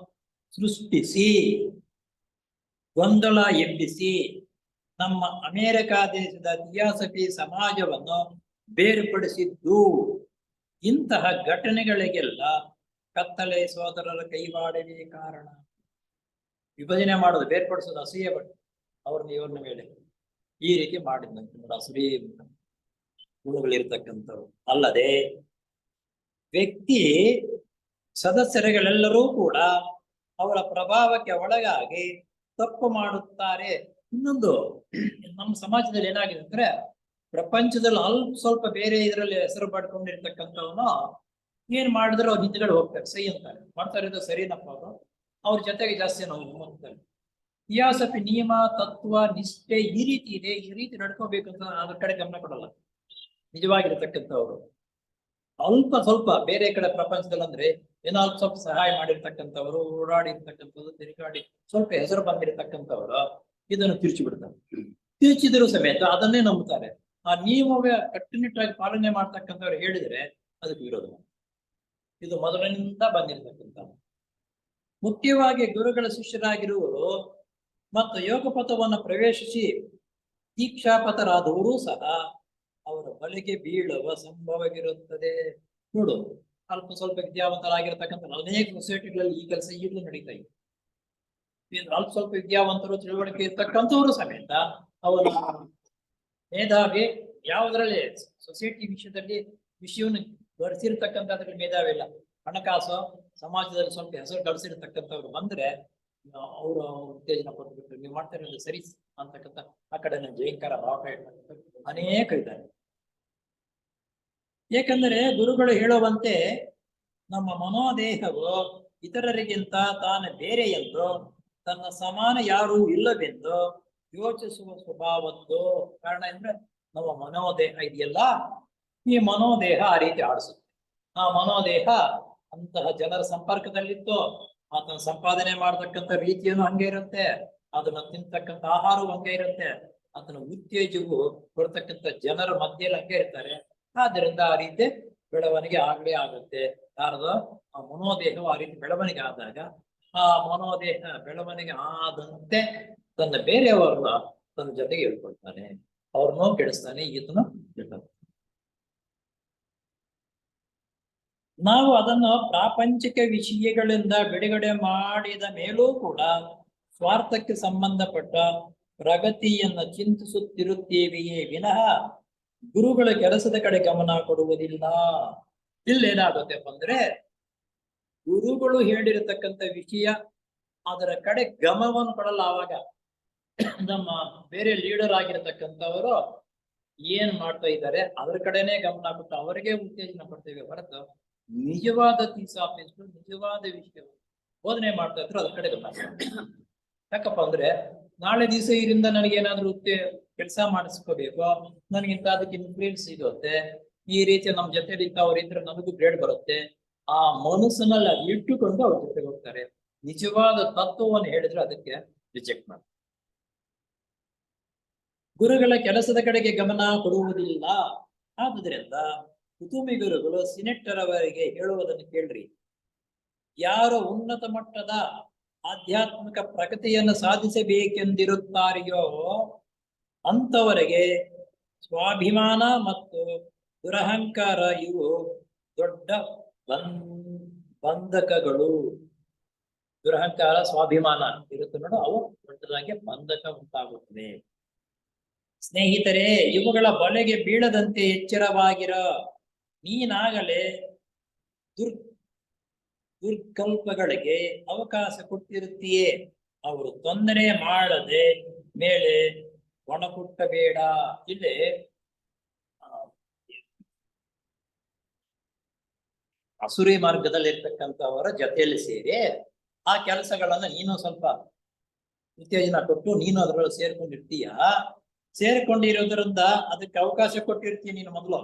ಸೃಷ್ಟಿಸಿ ಗೊಂದಲ ಎಬ್ಬಿಸಿ ನಮ್ಮ ಅಮೆರಿಕ ದೇಶದ ಥಿಯಾಸಫಿ ಸಮಾಜವನ್ನು ಬೇರ್ಪಡಿಸಿದ್ದು. ಇಂತಹ ಘಟನೆಗಳಿಗೆಲ್ಲ ಕತ್ತಲೆ ಸೋದರರ ಕೈವಾಡವೇ ಕಾರಣ. ವಿಭಜನೆ ಮಾಡೋದು, ಬೇರ್ಪಡಿಸೋದು ಅಸೂಯೆ ಬಟ್ ಅವ್ರನ್ನ ಇವ್ರನ್ನ ಮೇಲೆ ಈ ರೀತಿ ಮಾಡಿದಂತ ಅಸೂಯೆ ಗುಣಗಳಿರ್ತಕ್ಕಂಥವ್ರು. ಅಲ್ಲದೆ ವ್ಯಕ್ತಿ ಸದಸ್ಯರುಗಳೆಲ್ಲರೂ ಕೂಡ ಅವರ ಪ್ರಭಾವಕ್ಕೆ ಒಳಗಾಗಿ ತಪ್ಪು ಮಾಡುತ್ತಾರೆ. ಇನ್ನೊಂದು ನಮ್ಮ ಸಮಾಜದಲ್ಲಿ ಏನಾಗಿದೆ ಅಂದ್ರೆ, ಪ್ರಪಂಚದಲ್ಲಿ ಸ್ವಲ್ಪ ಬೇರೆ ಇದರಲ್ಲಿ ಹೆಸರು ಪಡ್ಕೊಂಡಿರ್ತಕ್ಕಂಥವನು ಏನ್ ಮಾಡಿದ್ರು ಅವ್ರ ಹಿಂದ್ಗಡೆ ಹೋಗ್ತಾರೆ, ಸೈ ಅಂತಾರೆ, ಮಾಡ್ತಾ ಇರೋದು ಸರಿನಪ್ಪ ಅವರು, ಅವ್ರ ಜೊತೆಗೆ ಜಾಸ್ತಿ ನಾವು ಹೋಗ್ತಾರೆ. ಥಿಯಾಸಫಿ ನಿಯಮ ತತ್ವ ನಿಷ್ಠೆ ಈ ರೀತಿ ಇದೆ, ಈ ರೀತಿ ನಡ್ಕೋಬೇಕಂತ ಅದ್ರ ಕಡೆ ಗಮನ ಕೊಡಲ್ಲ. ನಿಜವಾಗಿರ್ತಕ್ಕಂಥವ್ರು ಸ್ವಲ್ಪ ಬೇರೆ ಕಡೆ ಪ್ರಪಂಚದಲ್ಲಿ ಅಂದ್ರೆ ಏನೋ ಸ್ವಲ್ಪ ಸಹಾಯ ಮಾಡಿರ್ತಕ್ಕಂಥವ್ರು, ಓಡಾಡಿರ್ತಕ್ಕಂಥವ್ರು, ತಿರುಗಾಡಿ ಸ್ವಲ್ಪ ಹೆಸರು ಬಂದಿರತಕ್ಕಂಥವ್ರು ಇದನ್ನು ತಿರುಚಿ ಬಿಡ್ತಾರೆ. ತಿರುಚಿದ್ರು ಸಮೇತ ಅದನ್ನೇ ನಂಬುತ್ತಾರೆ. ಆ ನಿಯಮವೇ ಕಟ್ಟುನಿಟ್ಟಾಗಿ ಪಾಲನೆ ಮಾಡ್ತಕ್ಕಂಥವ್ರು ಹೇಳಿದ್ರೆ ಅದಕ್ಕೆ ವಿರೋಧ. ಇದು ಮೊದಲಿನಿಂದ ಬಂದಿರತಕ್ಕಂಥ. ಮುಖ್ಯವಾಗಿ ಗುರುಗಳ ಶಿಷ್ಯರಾಗಿರುವರು ಮತ್ತು ಯೋಗ ಪಥವನ್ನು ಪ್ರವೇಶಿಸಿ ದೀಕ್ಷಾಪತರಾದವರು ಸಹ ಅವರ ಬಲೆಗೆ ಬೀಳುವ ಸಂಭವವಿರುತ್ತದೆ. ನೋಡು, ಸ್ವಲ್ಪ ವಿದ್ಯಾವಂತರಾಗಿರ್ತಕ್ಕಂಥ ಅನೇಕ ಸೊಸೈಟಿಗಳಲ್ಲಿ ಈ ಕೆಲಸ ಈಗಲೂ ನಡೀತಾ ಇದೆ. ಸ್ವಲ್ಪ ವಿದ್ಯಾವಂತರು, ತಿಳುವಳಿಕೆ ಇರ್ತಕ್ಕಂಥವರು ಸಮೇತ ಅವರ ಮೇಧಾವಿ ಯಾವುದರಲ್ಲಿ ಸೊಸೈಟಿ ವಿಷಯವನ್ನು ಬಳಸಿರ್ತಕ್ಕಂಥದ್ರಲ್ಲಿ ಮೇಧಾವಿ ಇಲ್ಲ. ಹಣಕಾಸು ಸಮಾಜದಲ್ಲಿ ಸ್ವಲ್ಪ ಹೆಸರು ಗಳಿಸಿರ್ತಕ್ಕಂಥವ್ರು ಬಂದ್ರೆ ಅವರು ಉತ್ತೇಜನ ಕೊಟ್ಬಿಟ್ರು, ನೀವು ಮಾಡ್ತಾ ಇರೋದು ಸರಿ ಅಂತಕ್ಕಂಥ ಆ ಕಡೆ ಜಯಂಕರ ಭಾವ ಇರ್ತಕ್ಕಂಥ ಅನೇಕ ಇದ್ದಾರೆ. ಏಕೆಂದರೆ ಗುರುಗಳು ಹೇಳುವಂತೆ ನಮ್ಮ ಮನೋದೇಹವು ಇತರರಿಗಿಂತ ತಾನು ಬೇರೆ ಎಂದು, ತನ್ನ ಸಮಾನ ಯಾರೂ ಇಲ್ಲವೆಂದು ಯೋಚಿಸುವ ಸ್ವಭಾವದ್ದು. ಕಾರಣ ಅಂದ್ರೆ ನಮ್ಮ ಮನೋದೇಹ ಇದೆಯಲ್ಲ, ಈ ಮನೋದೇಹ ಆ ರೀತಿ ಆಡಿಸುತ್ತೆ. ಆ ಮನೋದೇಹ ಅಂತಹ ಜನರ ಸಂಪರ್ಕದಲ್ಲಿತ್ತು, ಆತನ ಸಂಪಾದನೆ ಮಾಡತಕ್ಕಂಥ ರೀತಿಯನ್ನು ಹಂಗೆ ಇರುತ್ತೆ, ಅದನ್ನ ತಿಂತಕ್ಕಂಥ ಆಹಾರವು ಹಂಗೆ ಇರುತ್ತೆ, ಆತನ ಉತ್ತೇಜವು ಕೊಡ್ತಕ್ಕಂಥ ಜನರ ಮಧ್ಯೆಯಲ್ಲಿ ಹಂಗೆ ಇರ್ತಾರೆ. ಆದ್ದರಿಂದ ಆ ರೀತಿ ಬೆಳವಣಿಗೆ ಆಗ್ಲೇ ಆಗುತ್ತೆ. ಯಾರದ ಆ ಮನೋದೇಹವು ಆ ರೀತಿ ಬೆಳವಣಿಗೆ ಆದಾಗ ಆ ಮನೋದೇಹ ಬೆಳವಣಿಗೆ ಆದಂತೆ ತನ್ನ ಬೇರೆಯವರನ್ನ ತನ್ನ ಜೊತೆಗೆ ಇಳ್ಕೊಳ್ತಾನೆ, ಅವ್ರನ್ನೂ ಕೆಡಿಸ್ತಾನೆ, ಈತನು ಕೆಡ್ತಾನೆ. ನಾವು ಅದನ್ನು ಪ್ರಾಪಂಚಿಕ ವಿಷಯಗಳಿಂದ ಬಿಡುಗಡೆ ಮಾಡಿದ ಮೇಲೂ ಕೂಡ ಸ್ವಾರ್ಥಕ್ಕೆ ಸಂಬಂಧಪಟ್ಟ ಪ್ರಗತಿಯನ್ನು ಚಿಂತಿಸುತ್ತಿರುತ್ತೇವೆಯೇ ವಿನಃ ಗುರುಗಳ ಕೆಲಸದ ಕಡೆ ಗಮನ ಕೊಡುವುದಿಲ್ಲ. ಇಲ್ಲೇನಾಗುತ್ತಪ್ಪ ಅಂದ್ರೆ, ಗುರುಗಳು ಹೇಳಿರತಕ್ಕಂಥ ವಿಷಯ ಅದರ ಕಡೆ ಗಮನವನ್ನು ಕೊಡಲ್ಲ. ಆವಾಗ ನಮ್ಮ ಬೇರೆ ಲೀಡರ್ ಆಗಿರತಕ್ಕಂಥವರು ಏನ್ ಮಾಡ್ತಾ ಇದ್ದಾರೆ ಅದ್ರ ಕಡೆನೆ ಗಮನ ಕೊಟ್ಟು ಅವರಿಗೆ ಉತ್ತೇಜನ ಕೊಡ್ತೇವೆ ಹೊರತು ನಿಜವಾದ ಥಿಯಾಸಫಿಸ್ಟು ನಿಜವಾದ ವಿಷಯ ಬೋಧನೆ ಮಾಡ್ತಾ ಇದ್ರು ಅದ್ರ ಕಡೆ ಗಮನ. ಯಾಕಪ್ಪ ಅಂದ್ರೆ ನಾಳೆ ದಿವಸ ಇದರಿಂದ ನನಗೇನಾದ್ರೂ ಕೆಲಸ ಮಾಡಿಸ್ಕೋಬೇಕು, ನನಗಿಂತ ಅದಕ್ಕೆ ಇನ್ಫ್ಲೂಯೆನ್ಸ್ ಸಿಗುತ್ತೆ, ಈ ರೀತಿ ನಮ್ಮ ಜೊತೆಲಿ ಅವ್ರು ಇದ್ರೆ ನಮಗೂ ಗ್ರೇಡ್ ಬರುತ್ತೆ, ಆ ಮನಸ್ಸಿನಲ್ಲಿ ಅದು ಇಟ್ಟುಕೊಂಡು ಅವ್ರ ಜೊತೆಗೆ ಹೋಗ್ತಾರೆ. ನಿಜವಾದ ತತ್ವವನ್ನು ಹೇಳಿದ್ರೆ ಅದಕ್ಕೆ ರಿಜೆಕ್ಟ್ ಮಾಡ್ತಾರೆ. ಗುರುಗಳ ಕೆಲಸದ ಕಡೆಗೆ ಗಮನ ಕೊಡುವುದಿಲ್ಲ. ಆದುದರಿಂದ ಕುತುಂಬಿ ಗುರುಗಳು ಸಿನೆಟ್ಟರವರಿಗೆ ಹೇಳುವುದನ್ನು ಕೇಳ್ರಿ. ಯಾರು ಉನ್ನತ ಮಟ್ಟದ ಆಧ್ಯಾತ್ಮಿಕ ಪ್ರಗತಿಯನ್ನು ಸಾಧಿಸಬೇಕೆಂದಿರುತ್ತಾರೆಯೋ ಅಂತವರಿಗೆ ಸ್ವಾಭಿಮಾನ ಮತ್ತು ದುರಹಂಕಾರ ಇವು ದೊಡ್ಡ ಬಂಧಕಗಳು. ದುರಹಂಕಾರ ಸ್ವಾಭಿಮಾನ ಇರುತ್ತೆ ನೋಡು, ಅವು ದೊಡ್ಡದಾಗಿ ಬಂಧಕ ಉಂಟಾಗುತ್ತದೆ. ಸ್ನೇಹಿತರೆ, ಇವುಗಳ ಬಲೆಗೆ ಬೀಳದಂತೆ ಎಚ್ಚರವಾಗಿರ. ನೀನಾಗಲೇ ದುರ್ಕಲ್ಪಗಳಿಗೆ ಅವಕಾಶ ಕೊಟ್ಟಿರುತ್ತೀಯೇ, ಅವರು ತೊಂದರೆ ಮಾಡದೆ ಮೇಲೆ ಒಣಕುಟ್ಟಬೇಡ. ಇಲ್ಲಿ ಅಸುರಿ ಮಾರ್ಗದಲ್ಲಿ ಇರ್ತಕ್ಕಂಥವರ ಜೊತೆಯಲ್ಲಿ ಸೇರಿ ಆ ಕೆಲಸಗಳನ್ನ ನೀನು ಸ್ವಲ್ಪ ಉತ್ತೇಜನ ಕೊಟ್ಟು ನೀನು ಅದರಲ್ಲಿ ಸೇರ್ಕೊಂಡಿರ್ತೀಯ. ಸೇರ್ಕೊಂಡಿರೋದ್ರಿಂದ ಅದಕ್ಕೆ ಅವಕಾಶ ಕೊಟ್ಟಿರ್ತೀಯ, ನೀನು ಮೊದಲು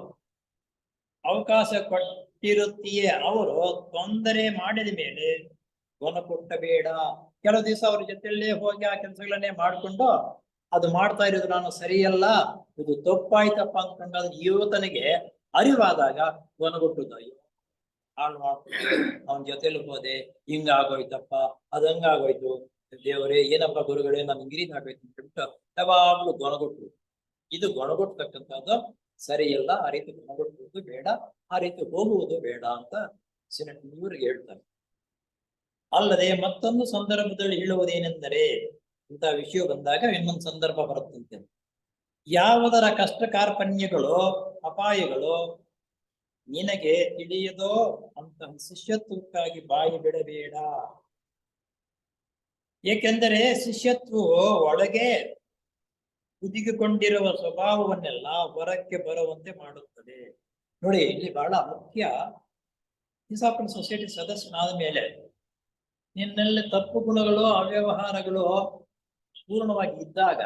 ಅವಕಾಶ ಕೊಟ್ಟಿರುತ್ತೀಯೇ, ಅವರು ತೊಂದರೆ ಮಾಡಿದ ಮೇಲೆ ಗೊನ ಕೊಟ್ಟಬೇಡ. ಕೆಲವು ದಿವಸ ಅವ್ರ ಜೊತೆಯಲ್ಲೇ ಹೋಗಿ ಆ ಕೆಲಸಗಳನ್ನೇ ಮಾಡಿಕೊಂಡು ಅದು ಮಾಡ್ತಾ ಇರೋದು ನಾನು ಸರಿಯಲ್ಲ, ಇದು ತಪ್ಪಾಯ್ತಪ್ಪ ಅಂದ್ಕೊಂಡಾಗ ಯುವತನಿಗೆ ಅರಿವಾದಾಗ ಗೊನಗುಟ್ಟುದು, ಅಯ್ಯೋ ಹಾಳು ಮಾಡ್ಕೊಂಡು ಅವನ ಜೊತೆಲಿ ಹೋದೆ, ಹಿಂಗಾಗೋಯ್ತಪ್ಪ, ಅದಂಗಾಗೋಯ್ತು, ದೇವರೇ ಏನಪ್ಪ ಗುರುಗಳೇ ನನ್ ಗಿರಿದ ಆಗೋಯ್ತು ಅಂದ್ಬಿಟ್ಟು ಯಾವಾಗ್ಲೂ ಗೊನಗುಟ್ಟು. ಇದು ಗೊಣಗುಟ್ಟತಕ್ಕಂಥದ್ದು ಸರಿಯಲ್ಲ, ಆ ರೀತಿ ಗೊಣಗುಟ್ಟುವುದು ಬೇಡ, ಆ ರೀತಿ ಹೋಗುವುದು ಬೇಡ ಅಂತ ಇವ್ರಿಗೆ ಹೇಳ್ತಾರೆ. ಅಲ್ಲದೆ ಮತ್ತೊಂದು ಸಂದರ್ಭದಲ್ಲಿ ಹೇಳುವುದೇನೆಂದರೆ, ಇಂಥ ವಿಷಯ ಬಂದಾಗ ಇನ್ನೊಂದು ಸಂದರ್ಭ ಬರುತ್ತಂತೆ. ಯಾವುದರ ಕಷ್ಟ ಕಾರ್ಪಣ್ಯಗಳು ಅಪಾಯಗಳು ನಿನಗೆ ತಿಳಿಯದೋ ಅಂತಹ ಶಿಷ್ಯತ್ವಕ್ಕಾಗಿ ಬಾಯಿ ಬಿಡಬೇಡ. ಏಕೆಂದರೆ ಶಿಷ್ಯತ್ವವು ಒಳಗೆ ಹುದುಗಿಕೊಂಡಿರುವ ಸ್ವಭಾವವನ್ನೆಲ್ಲ ಹೊರಕ್ಕೆ ಬರುವಂತೆ ಮಾಡುತ್ತದೆ. ನೋಡಿ, ಇಲ್ಲಿ ಬಹಳ ಮುಖ್ಯ. ಈಸಾಪನ್ ಸೊಸೈಟಿ ಸದಸ್ಯನಾದ ಮೇಲೆ ನಿನ್ನಲ್ಲಿ ತಪ್ಪು ಗುಣಗಳು ಅವ್ಯವಹಾರಗಳು ಪೂರ್ಣವಾಗಿ ಇದ್ದಾಗ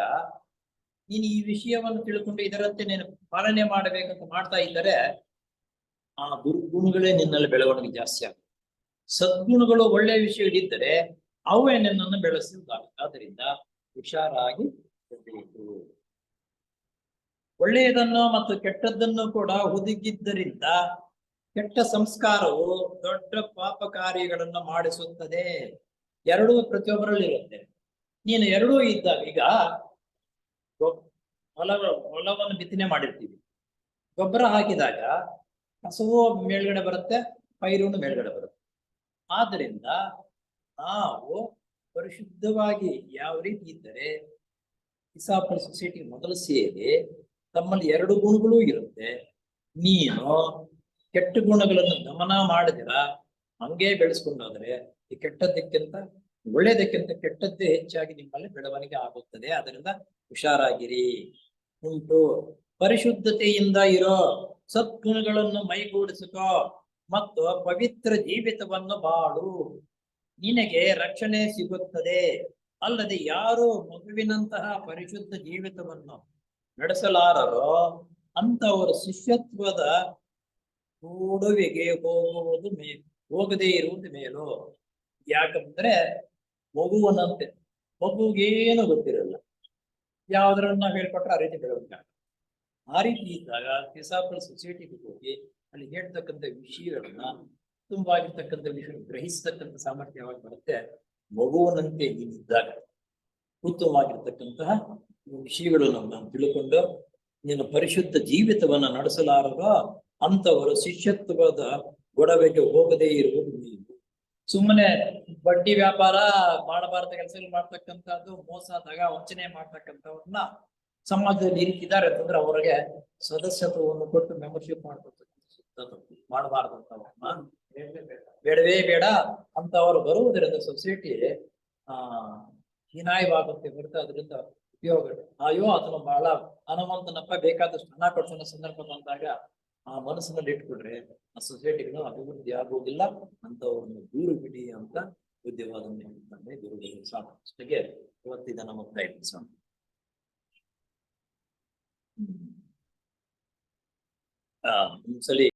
ನೀನು ಈ ವಿಷಯವನ್ನು ತಿಳ್ಕೊಂಡು ಇದರಂತೆ ನೀನು ಪಾಲನೆ ಮಾಡಬೇಕಂತ ಮಾಡ್ತಾ ಇದ್ದರೆ ಆ ದುರ್ಗುಣಗಳೇ ನಿನ್ನಲ್ಲಿ ಬೆಳವಣಿಗೆ ಜಾಸ್ತಿ ಆಗುತ್ತೆ. ಸದ್ಗುಣಗಳು ಒಳ್ಳೆಯ ವಿಷಯಗಳಿದ್ದರೆ ಅವೇ ನಿನ್ನನ್ನು ಬೆಳೆಸುವುದಾಗುತ್ತೆ. ಆದ್ದರಿಂದ ಹುಷಾರಾಗಿ ಇರಬೇಕು. ಒಳ್ಳೆಯದನ್ನು ಮತ್ತು ಕೆಟ್ಟದ್ದನ್ನು ಕೂಡ ಹುದುಗಿದ್ದರಿಂದ ಕೆಟ್ಟ ಸಂಸ್ಕಾರವು ದೊಡ್ಡ ಪಾಪ ಕಾರ್ಯಗಳನ್ನು ಮಾಡಿಸುತ್ತದೆ. ಎರಡೂ ಪ್ರತಿಯೊಬ್ಬರಲ್ಲಿ ಇರುತ್ತೆ. ನೀನು ಎರಡೂ ಇದ್ದಾಗ, ಈಗ ಹೊಲವನ್ನು ಬಿತ್ತನೆ ಮಾಡಿರ್ತೀವಿ, ಗೊಬ್ಬರ ಹಾಕಿದಾಗ ಕಸವು ಮೇಲ್ಗಡೆ ಬರುತ್ತೆ, ಪೈರುನು ಮೇಲ್ಗಡೆ ಬರುತ್ತೆ. ಆದ್ದರಿಂದ ನಾವು ಪರಿಶುದ್ಧವಾಗಿ ಯಾವ ರೀತಿ ಇದ್ದರೆ ಇಸಾಪಲ್ ಸೊಸೈಟಿ ಮೊದಲು ಸೇರಿ ತಮ್ಮಲ್ಲಿ ಎರಡು ಗುಣಗಳು ಇರುತ್ತೆ. ನೀನು ಕೆಟ್ಟ ಗುಣಗಳನ್ನು ಗಮನ ಮಾಡಿದಿರ ಹಂಗೆ ಬೆಳೆಸ್ಕೊಂಡೋದ್ರೆ ಈ ಕೆಟ್ಟದ್ದಕ್ಕಿಂತ ಒಳ್ಳೇದಕ್ಕಿಂತ ಕೆಟ್ಟದ್ದೇ ಹೆಚ್ಚಾಗಿ ನಿಮ್ಮಲ್ಲಿ ಬೆಳವಣಿಗೆ ಆಗುತ್ತದೆ. ಅದರಿಂದ ಹುಷಾರಾಗಿರಿ. ಉಂಟು ಪರಿಶುದ್ಧತೆಯಿಂದ ಇರೋ ಸದ್ಗುಣಗಳನ್ನು ಮೈಗೂಡಿಸಿಕೋ ಮತ್ತು ಪವಿತ್ರ ಜೀವಿತವನ್ನು ಬಾಳು, ನಿನಗೆ ರಕ್ಷಣೆ ಸಿಗುತ್ತದೆ. ಅಲ್ಲದೆ ಯಾರು ಮಗುವಿನಂತಹ ಪರಿಶುದ್ಧ ಜೀವಿತವನ್ನು ನಡೆಸಲಾರರೋ ಅಂತವರು ಶಿಷ್ಯತ್ವದ ಕೂಡುವಿಗೆ ಹೋಗದೇ ಇರುವುದು ಮೇಲು. ಯಾಕಂದ್ರೆ ಮಗುವನಂತೆ, ಮಗುಗೇನು ಗೊತ್ತಿರಲ್ಲ, ಯಾವ್ದ್ರನ್ನ ಹೇಳ್ಕೊಟ್ರೆ ಆ ರೀತಿ ಬೆಳವಣಿಗೆ. ಆ ರೀತಿ ಇದ್ದಾಗ ಇಸಾಪಲ್ ಸೊಸೈಟಿಗೆ ಹೋಗಿ ಅಲ್ಲಿ ಹೇಳ್ತಕ್ಕಂಥ ವಿಷಯಗಳನ್ನ ತುಂಬಾಗಿರ್ತಕ್ಕಂಥ ವಿಷಯ ಗ್ರಹಿಸ್ತಕ್ಕಂಥ ಸಾಮರ್ಥ್ಯವಾಗಿ ಬರುತ್ತೆ. ಮಗುವನಂತೆ ನೀನಿದ್ದಾಗ ಉತ್ತಮವಾಗಿರ್ತಕ್ಕಂತಹ ವಿಷಯಗಳನ್ನು ನಾನು ತಿಳ್ಕೊಂಡು ನೀನು ಪರಿಶುದ್ಧ ಜೀವಿತವನ್ನ ನಡೆಸಲಾರದೋ ಅಂತವರು ಶಿಷ್ಯತ್ವದ ಗೊಡವೆಗೆ ಹೋಗದೇ ಇರುವುದು ನೀವು. ಸುಮ್ಮನೆ ಬಡ್ಡಿ ವ್ಯಾಪಾರ ಮಾಡಬಾರದ ಕೆಲಸಗಳು ಮಾಡ್ತಕ್ಕಂಥದ್ದು, ಮೋಸ ದಗ ವಂಚನೆ ಮಾಡ್ತಕ್ಕಂಥವ್ರನ್ನ ಸಮಾಜದಲ್ಲಿ ಈ ರೀತಿ ಇದ್ದಾರೆ ಅಂತಂದ್ರೆ ಅವರಿಗೆ ಸದಸ್ಯತ್ವವನ್ನು ಕೊಟ್ಟು ಮೆಂಬರ್ಶಿಪ್ ಮಾಡಬಾರ್ದಂತವ್ರನ್ನ ಬೇಡವೇ ಬೇಡ ಅಂತ ಅವರು ಬರುವುದರಿಂದ ಸೊಸೈಟಿ ಹೀನಾಯವಾಗುತ್ತೆ ಹೊರತು ಅದರಿಂದ ಉಪಯೋಗ. ಅಯ್ಯೋ ಅದನ್ನು ಬಹಳ ಹನುಮಂತನಪ್ಪ ಬೇಕಾದಷ್ಟು ಹಣ ಕೊಡ್ಸೋ ಸಂದರ್ಭ ಬಂದಾಗ ಆ ಮನಸ್ಸಿನಲ್ಲಿ ಇಟ್ಬಿಟ್ರೆ ಆ ಸೊಸೈಟಿಗಳು ಅಭಿವೃದ್ಧಿ ಆಗುವುದಿಲ್ಲ. ಅಂತವ್ರನ್ನು ದೂರು ಬಿಡಿ ಅಂತ ಬುದ್ಧಿವಾದವನ್ನು ಹೇಳ್ತಾನೆ ಗುರುಗಳು. ಸಾಕು, ಅಷ್ಟಿಗೆ ಇವತ್ತಿನ ಮುಕ್ತಾಯ ಸ್ವಾಮಿ. ಒಂದ್ಸಲಿ